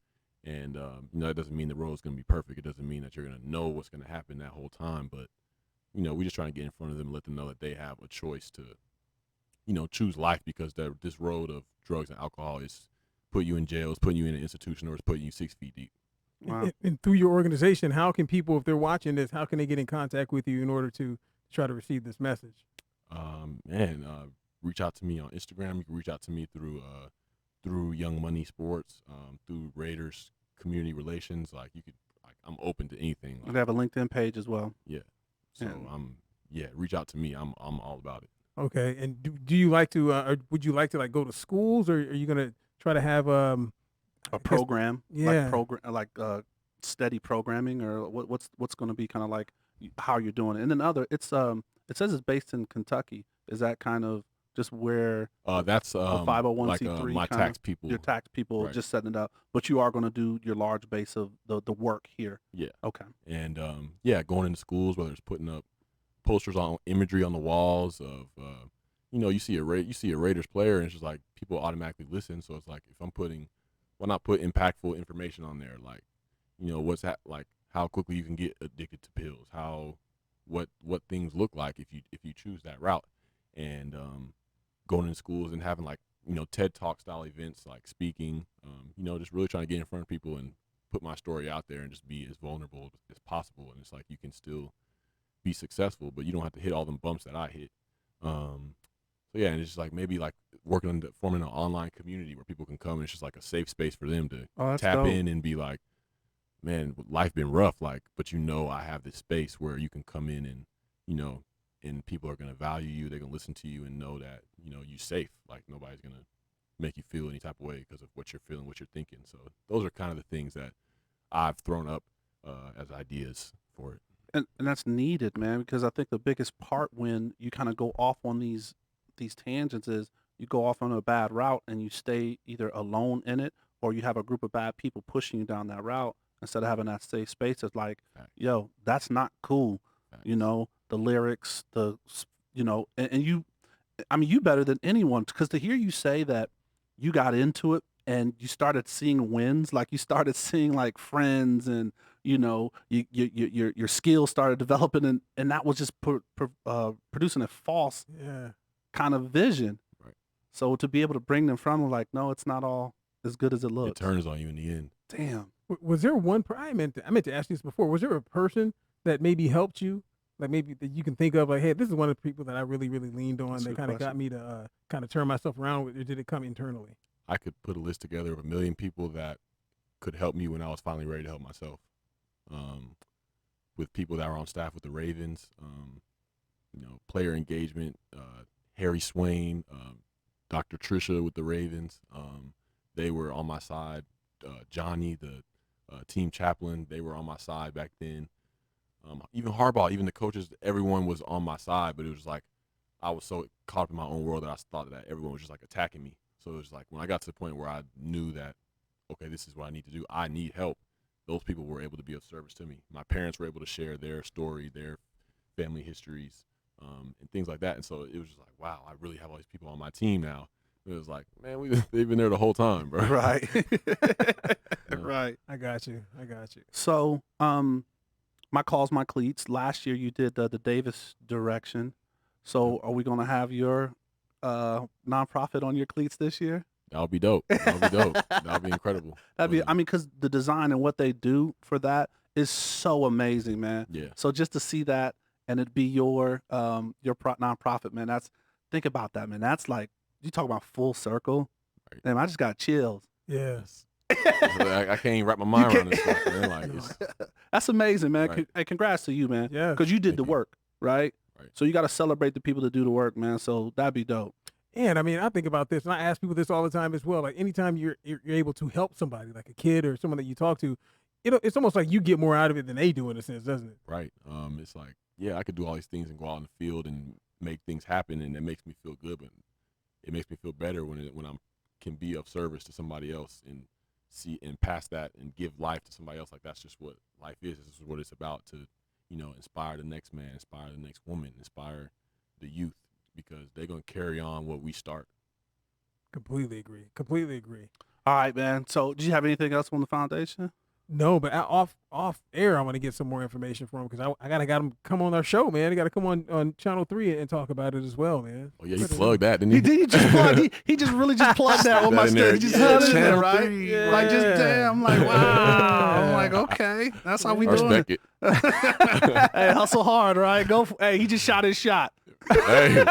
And that doesn't mean the road's going to be perfect. It doesn't mean that you're going to know what's going to happen that whole time. But we just trying to get in front of them and let them know that they have a choice to, choose life, because this road of drugs and alcohol is put you in jail, it's putting you in an institution, or it's putting you 6 feet deep. Wow. And through your organization, how can people, if they're watching this, how can they get in contact with you in order to try to receive this message? Reach out to me on Instagram. You can reach out to me through Young Money Sports, through Raiders Community Relations. Like I'm open to anything. We have a LinkedIn page as well. Yeah. So reach out to me. I'm all about it. Okay. And do you like to, or would you like to like go to schools, or are you going to try to have A program, yeah, like steady programming, or what's going to be kind of like how you're doing it? And then it says it's based in Kentucky. Is that kind of just where that's the 501c3 like my kinda, tax people. your tax people Right. just setting it up, but you are going to do your large base of the work here. Yeah. Okay. And going into schools, whether it's putting up posters on imagery on the walls of you see a Raiders player, and it's just like people automatically listen. So it's like, if I'm why not put impactful information on there, like like how quickly you can get addicted to pills, what things look like if you choose that route, and going in schools and having like TED Talk style events, like speaking, just really trying to get in front of people and put my story out there and just be as vulnerable as possible. And it's like you can still be successful, but you don't have to hit all them bumps that I hit. So yeah, and it's just like maybe like working on forming an online community where people can come and it's just like a safe space for them to tap dope. in and be like, man, life been rough, like, but I have this space where you can come in and, and people are going to value you. They're going to listen to you and know that, you're safe. Like nobody's going to make you feel any type of way because of what you're feeling, what you're thinking. So those are kind of the things that I've thrown up as ideas for it. And that's needed, man, because I think the biggest part when you kind of go off on these tangents is you go off on a bad route and you stay either alone in it or you have a group of bad people pushing you down that route instead of having that safe space. It's like, yo, that's not cool. The lyrics, and you, I mean, you better than anyone, because to hear you say that you got into it and you started seeing wins, like you started seeing like friends and, your skills started developing and that was just producing a false kind of vision. Right. So to be able to bring them from like, no, it's not all as good as it looks. It turns on you in the end. Damn. Was there one? I meant to ask you this before. Was there a person that maybe helped you, like maybe that you can think of, like, hey, this is one of the people that I really, really leaned on. That kind of got me to kind of turn myself around. Or did it come internally? I could put a list together of 1 million people that could help me when I was finally ready to help myself. With people that were on staff with the Ravens, player engagement, Harry Swain, Dr. Tricia with the Ravens, they were on my side. Johnny, the team chaplain, they were on my side back then. Even Harbaugh, even the coaches, everyone was on my side, but it was like I was so caught up in my own world that I thought that everyone was just like attacking me. So it was like when I got to the point where I knew that, okay, this is what I need to do, I need help, those people were able to be of service to me. My parents were able to share their story, their family histories, and things like that. And so it was just like, wow, I really have all these people on my team now. It was like, man, they've been there the whole time, bro. Right. Right. I got you. So, my calls, my cleats. Last year you did the Davis direction. So are we going to have your nonprofit on your cleats this year? That'll be dope. That'll be incredible. Because the design and what they do for that is so amazing, man. Yeah. So just to see that and it be your nonprofit, man, think about that, man. That's like, you talk about full circle. Right. Damn, I just got chills. Yes. I can't even wrap my mind around this stuff, man. Like, that's amazing, man. Right. Hey, congrats to you, man. Yeah. Because you did the work, right? Right. So you got to celebrate the people that do the work, man. So that'd be dope. And I mean, I think about this, and I ask people this all the time as well. Like anytime you're able to help somebody, like a kid or someone that you talk to, it's almost like you get more out of it than they do in a sense, doesn't it? Right. It's like, yeah, I could do all these things and go out in the field and make things happen, and it makes me feel good, but it makes me feel better when I can be of service to somebody else and see and pass that and give life to somebody else. Like that's just what life is. This is what it's about, to inspire the next man, inspire the next woman, inspire the youth, because they're going to carry on what we start. Completely agree. All right, man. So did you have anything else on the foundation? No, but off air, I'm going to get some more information from him because I got him come on our show, man. I got to come on Channel 3 and talk about it as well, man. Oh, yeah, he plugged that, didn't he? He just plugged. He just really just plugged that on my stage. He just had it in there, right? Yeah. Like just damn. I'm like, wow. I'm like, okay, that's how we I doing respect it. it. Hey, hustle hard, right? Hey, he just shot his shot. Hey,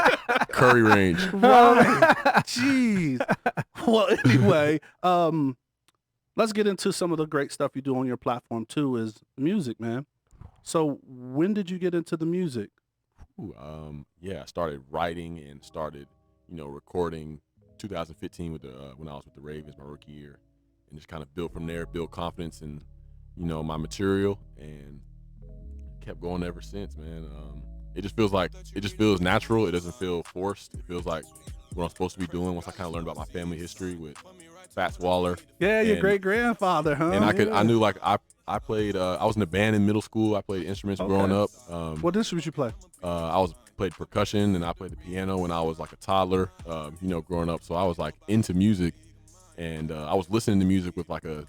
Curry range. Right. Jeez. Well, anyway, let's get into some of the great stuff you do on your platform too, is music, man. So when did you get into the music? I started writing and started, recording 2015 when I was with the Ravens my rookie year, and just kind of built from there, built confidence in, my material, and kept going ever since, man. It just feels natural. It doesn't feel forced. It feels like what I'm supposed to be doing once I kind of learned about my family history with Fats Waller. Yeah, your great grandfather, huh? And I knew like I played. I was in a band in middle school. I played instruments growing up. What instruments you play? I played percussion, and I played the piano when I was like a toddler. Growing up, so I was like into music, and I was listening to music with like a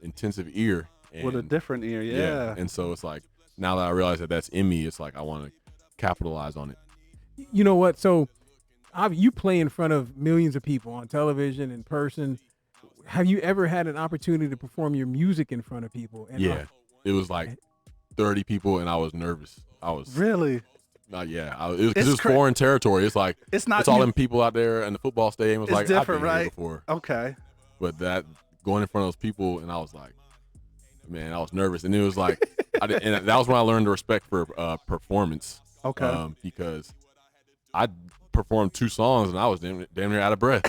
intensive ear. And, with a different ear, yeah. And so it's like now that I realize that that's in me, it's like I want to capitalize on it. You know what? So you play in front of millions of people on television, in person. Have you ever had an opportunity to perform your music in front of people? And it was like 30 people, and I was nervous. I was Really? it was foreign territory. It's like It's not. it's all them people out there, and the football stadium was It's like different, I've been here right? before. Okay. But that going in front of those people, and I was like, man, I was nervous, and it was like, and that was when I learned the respect for performance. Okay. Because I performed 2 songs and I was damn near out of breath,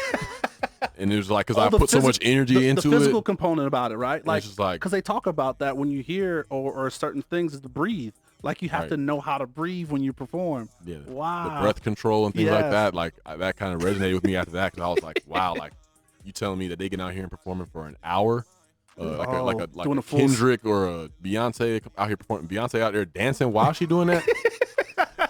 and it was like because I put so much energy into the physical it. component about it, right? Like, it's just like because they talk about that when you hear or certain things is to breathe. Like you have Right. to know how to breathe when you perform. yeah, Wow. the breath control and things like Yes. that. Like that kind of resonated with me after that because I was like, wow, like you telling me that they get out here and performing for an hour. Like doing a a full Kendrick or a Beyonce out here performing. Beyonce out there dancing while she doing that.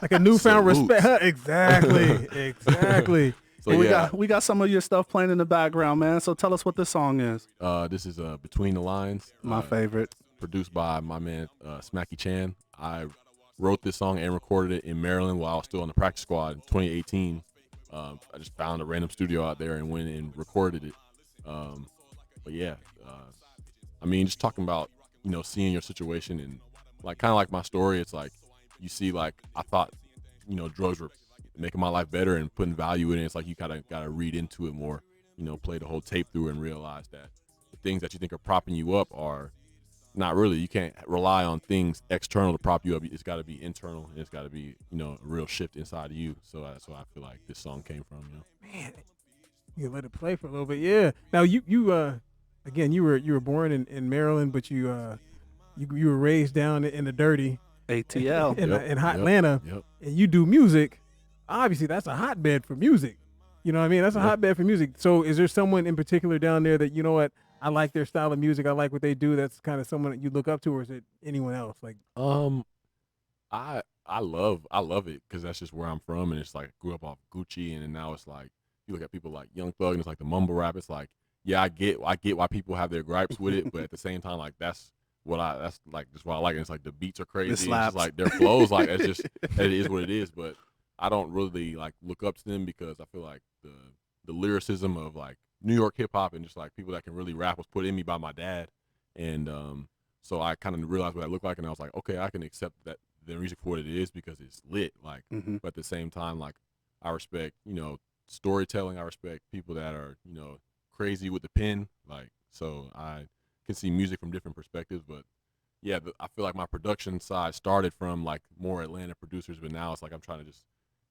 Like a newfound Salute. respect. Exactly. Exactly. So Well, we got some of your stuff playing in the background, man. So tell us what this song is. This is Between the Lines. My favorite. Produced by my man Smacky Chan. I wrote this song and recorded it in Maryland while I was still on the practice squad in 2018. I just found a random studio out there and went and recorded it. But yeah, I mean, just talking about, you know, seeing your situation and like kind of like my story. It's like you see, like I thought, you know, drugs were making my life better and putting value in it. It's like you kind of got to read into it more, you know, play the whole tape through and realize that the things that you think are propping you up are not really. You can't rely on things external to prop you up. It's got to be internal, and it's got to be, you know, a real shift inside of you. So that's where I feel like this song came from. You know, Man, you let it play for a little bit. Yeah. Now you again, you were born in Maryland, but you were raised down in the dirty ATL. in hot Atlanta, Yep. and you do music. Obviously, that's a hotbed for music. You know what I mean? That's a hotbed for music. So is there someone in particular down there that, you know what, I like their style of music, I like what they do, that's kind of someone that you look up to, or is it anyone else? Like, I love it because that's just where I'm from, and it's like grew up off Gucci, and then now it's like you look at people like Young Thug, and it's like the mumble rap. It's like, yeah, I get why people have their gripes with it, but at the same time, like that's what I like. And it's like the beats are crazy. It's slaps. just like their flows, like it's just it is what it is. But I don't really like look up to them because I feel like the lyricism of like New York hip hop and just like people that can really rap was put in me by my dad, and so I kind of realized what that looked like, and I was like, okay, I can accept that the music for what it is because it's lit. Like, but at the same time, like I respect, you know, storytelling. I respect people that are, you know, crazy with the pen. Like, so I can see music from different perspectives. But yeah, I feel like my production side started from like more Atlanta producers, but now it's like I'm trying to just,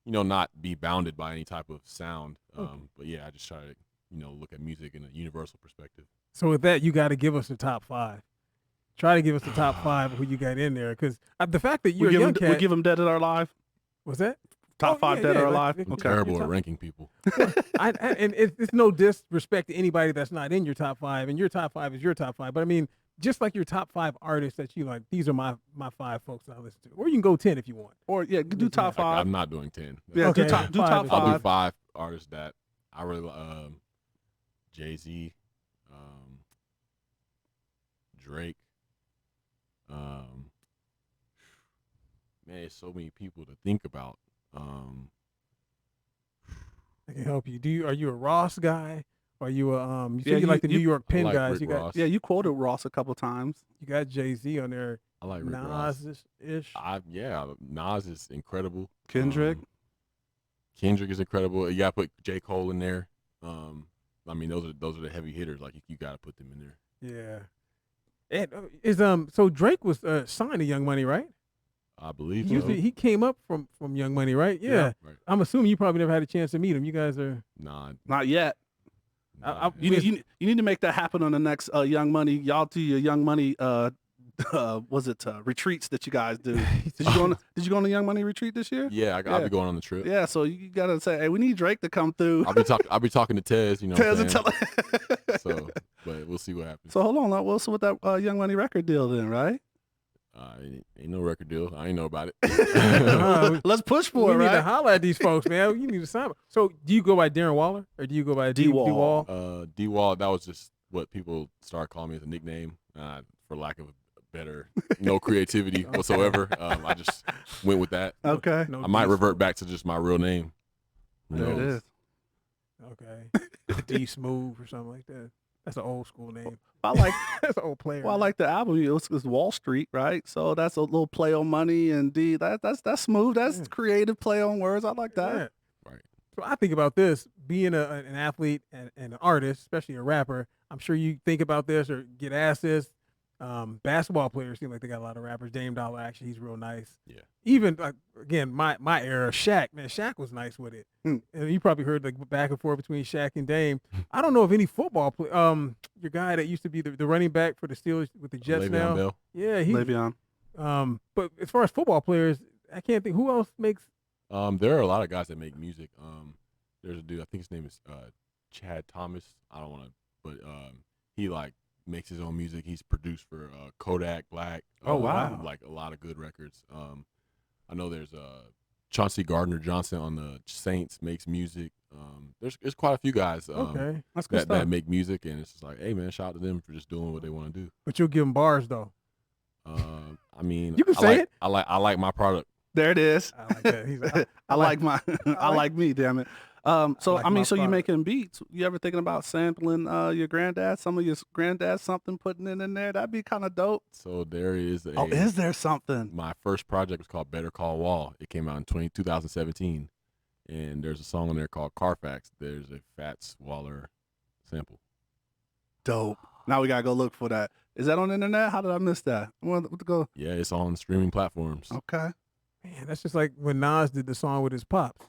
you know, not be bounded by any type of sound. But yeah, I just try to, you know, look at music in a universal perspective. so with that, you got to give us the top 5. Try to give us the top 5 of who you got in there, because the fact that you're a young cat. We give them Dead or Alive. What's that? Top 5 Dead or Alive. I'm Okay. terrible at ranking people. And it's no disrespect to anybody that's not in your top 5, and your top 5 is your top 5. But I mean, just like your top 5 artists that you like, these are my 5 folks that I listen to. Or you can go 10 if you want. Or yeah, do top 5. I'm not doing 10. Yeah, Okay. do top Five is 5. I'll do 5 artists that I really Jay-Z, Drake. Man, there's so many people to think about. I can help you. Are you a Ross guy? Are you a you Yeah, said you like the New York Penn like guys? Rick You got Ross. Yeah, you quoted Ross a couple times. Jay-Z on there. I like Rick Ross. Nas-ish. Nas is incredible. Kendrick. Kendrick is incredible. You gotta put J. Cole in there. I mean, those are the heavy hitters. Like you gotta put them in there. Yeah. And so Drake was signed to Young Money, right? I believe He, so. he came up from Young Money, right? Yeah. Right. I'm assuming you probably never had a chance to meet him. You guys are. Nah. Not yet. nah. You need to make that happen on the next Young Money. Y'all do your Young Money was it retreats that you guys do? Did you go on the Young Money retreat this year? Yeah, I'll be going on the trip. Yeah, so you gotta say, hey, we need Drake to come through. I'll be talking to Tez, you know. Tez and what I'm tell saying? So, but we'll see what happens. So hold on, what's with that Young Money record deal then, right? Ain't no record deal. I ain't know about it. Let's push for we it, need to right? holler at these folks, man. You need to sign. So do you go by Darren Waller or do you go by D-Wall? D-Wall, that was just what people started calling me as a nickname, for lack of better, no creativity whatsoever. I just went with that. Okay. No I might D revert back to just my real name. Who There it knows? is. Okay. D Smooth or something like that. That's an old school name. I like That's an old player. well, I like the album. It's Wall Street, right? So that's a little play on money and that's smooth. That's creative play on words. I like that. Yeah. Right. So I think about this, being an athlete and an artist, especially a rapper. I'm sure you think about this or get asked this. Basketball players seem like they got a lot of rappers. Dame Dollar, actually, he's real nice. Yeah. Even again, my era, Shaq. Man, Shaq was nice with it. And you probably heard like back and forth between Shaq and Dame. I don't know if any football play. Your guy that used to be the running back for the Steelers with the Jets Le'Veon now. Bell. Yeah, he. Le'Veon. But as far as football players, I can't think who else makes. There are a lot of guys that make music. There's a dude, I think his name is Chad Thomas. I don't want to, but he like makes his own music. He's produced for Kodak Black. Oh, wow. Like a lot of good records. I know there's Chauncey Gardner-Johnson on the Saints makes music. There's quite a few guys Okay, that's good that stuff. make music, and it's just like, hey man, shout out to them for just doing what they want to do. But you'll give them bars though. I mean, You can I say like, it. I like my product. There it is. I like that. He's like, I like my I like me, damn it. So like I mean, my so you're product. making beats. You ever thinking about sampling your granddad, some of your granddad, something, putting it in there? That'd be kind of dope. So there is Oh, is there something? my first project was called Better Call Wall. It came out in 2017, and there's a song on there called Carfax. There's a Fats Waller sample. Dope. Now we gotta go look for that. Is that on the internet? How did I miss that? I want to go. Yeah, it's on streaming platforms. Okay. man, that's just like when Nas did the song with his pops.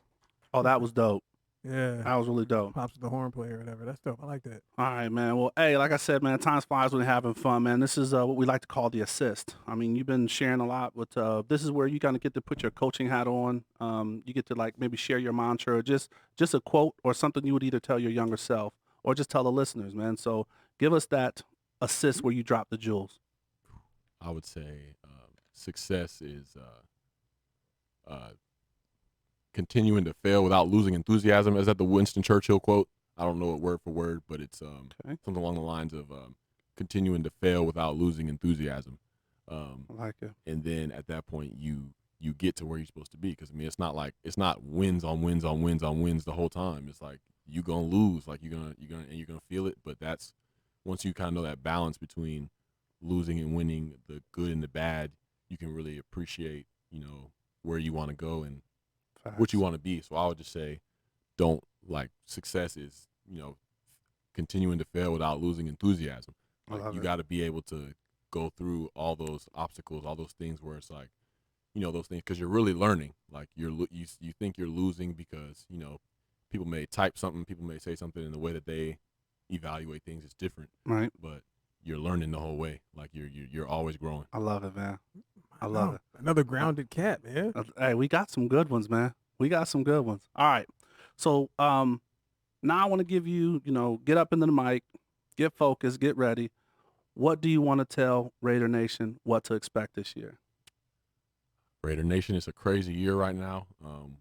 Oh, that was dope. Yeah, That was really dope. pops with the horn player or whatever. That's dope. I like that. All right, man. Well, hey, like I said, man, time flies when you're having fun, man. This is what we like to call the assist. I mean, you've been sharing a lot with. This is where you kind of get to put your coaching hat on. You get to like maybe share your mantra, or just a quote or something you would either tell your younger self or just tell the listeners, man. So give us that assist where you drop the jewels. I would say success is continuing to fail without losing enthusiasm. Is that the Winston Churchill quote? I don't know it word for word, but it's something along the lines of continuing to fail without losing enthusiasm. I like it. And then at that point, you get to where you're supposed to be. Because I mean, it's not wins on wins on wins on wins the whole time. It's like you're gonna lose, like you're gonna feel it. But that's once you kind of know that balance between losing and winning, the good and the bad, you can really appreciate, where you want to go and what you want to be. So I would just say, don't success is, continuing to fail without losing enthusiasm. Like you got to be able to go through all those obstacles, all those things where it's like, those things, because you're really learning. Like you think you're losing because, people may type something, people may say something, in the way that they evaluate things is different. Right. But you're learning the whole way. Like you're always growing. I love it, man. I love it. Another grounded cat, man. Hey, we got some good ones, man. We got some good ones. All right. So now I want to give you, get up into the mic, get focused, get ready. What do you want to tell Raider Nation what to expect this year? Raider Nation, it's a crazy year right now.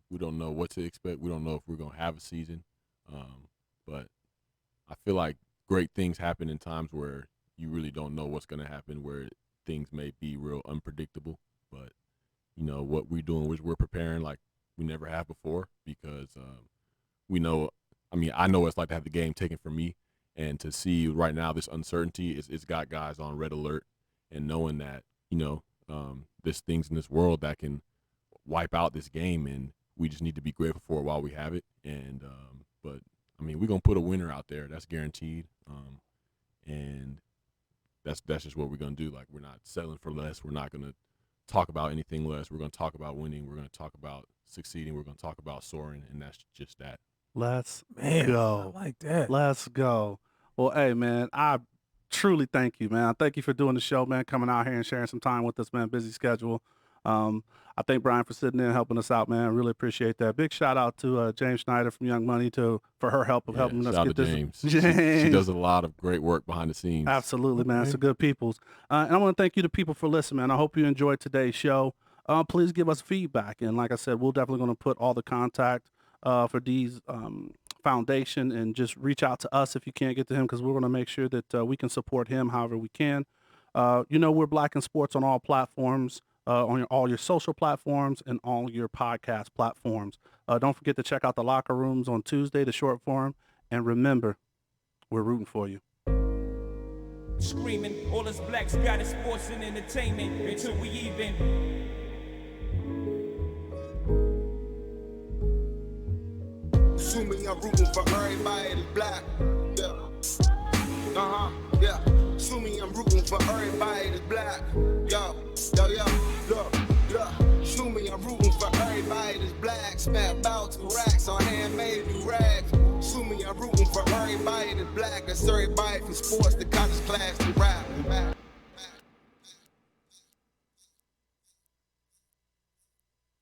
We don't know what to expect. We don't know if we're going to have a season. But I feel like great things happen in times where you really don't know what's going to happen, where things may be real unpredictable. But, what we're doing is we're preparing like we never have before, because we know, I know what it's like to have the game taken from me, and to see right now this uncertainty, it's got guys on red alert, and knowing that, there's things in this world that can wipe out this game, and we just need to be grateful for it while we have it. And but we're gonna put a winner out there, that's guaranteed. And that's just what we're gonna do. Like, we're not settling for less. We're not gonna talk about anything less. We're gonna talk about winning. We're gonna talk about succeeding. We're gonna talk about soaring, and that's just that. Let's Man, go. I like that. Let's go. Well, hey, man, I truly thank you, man. Thank you for doing the show, man, coming out here and sharing some time with us, man. Busy schedule. I thank Bryan for sitting there and helping us out, man. I really appreciate that. Big shout out to James Schneider from Young Money for her help of helping us shout get out to this. James. She does a lot of great work behind the scenes. Absolutely, man. It's a good people's. And I want to thank you to people for listening, man. I hope you enjoyed today's show. Please give us feedback. And like I said, we're definitely going to put all the contact for Dee's foundation, and just reach out to us if you can't get to him, because we're going to make sure that we can support him however we can. We're Black in Sports on all platforms, on all your social platforms and all your podcast platforms. Don't forget to check out the locker rooms on Tuesday, the short form. And remember, we're rooting for you. Screaming, all us blacks got is sports and entertainment until we even. Assuming I'm rooting for everybody that's black. Yeah. Yeah. Assuming I'm rooting for everybody that's black. Yo. Look. Assuming I'm rooting for everybody that's black. Spent about 2 racks on handmade new rags. Assuming I'm rooting for everybody that's black. That's everybody from sports to college class to rap.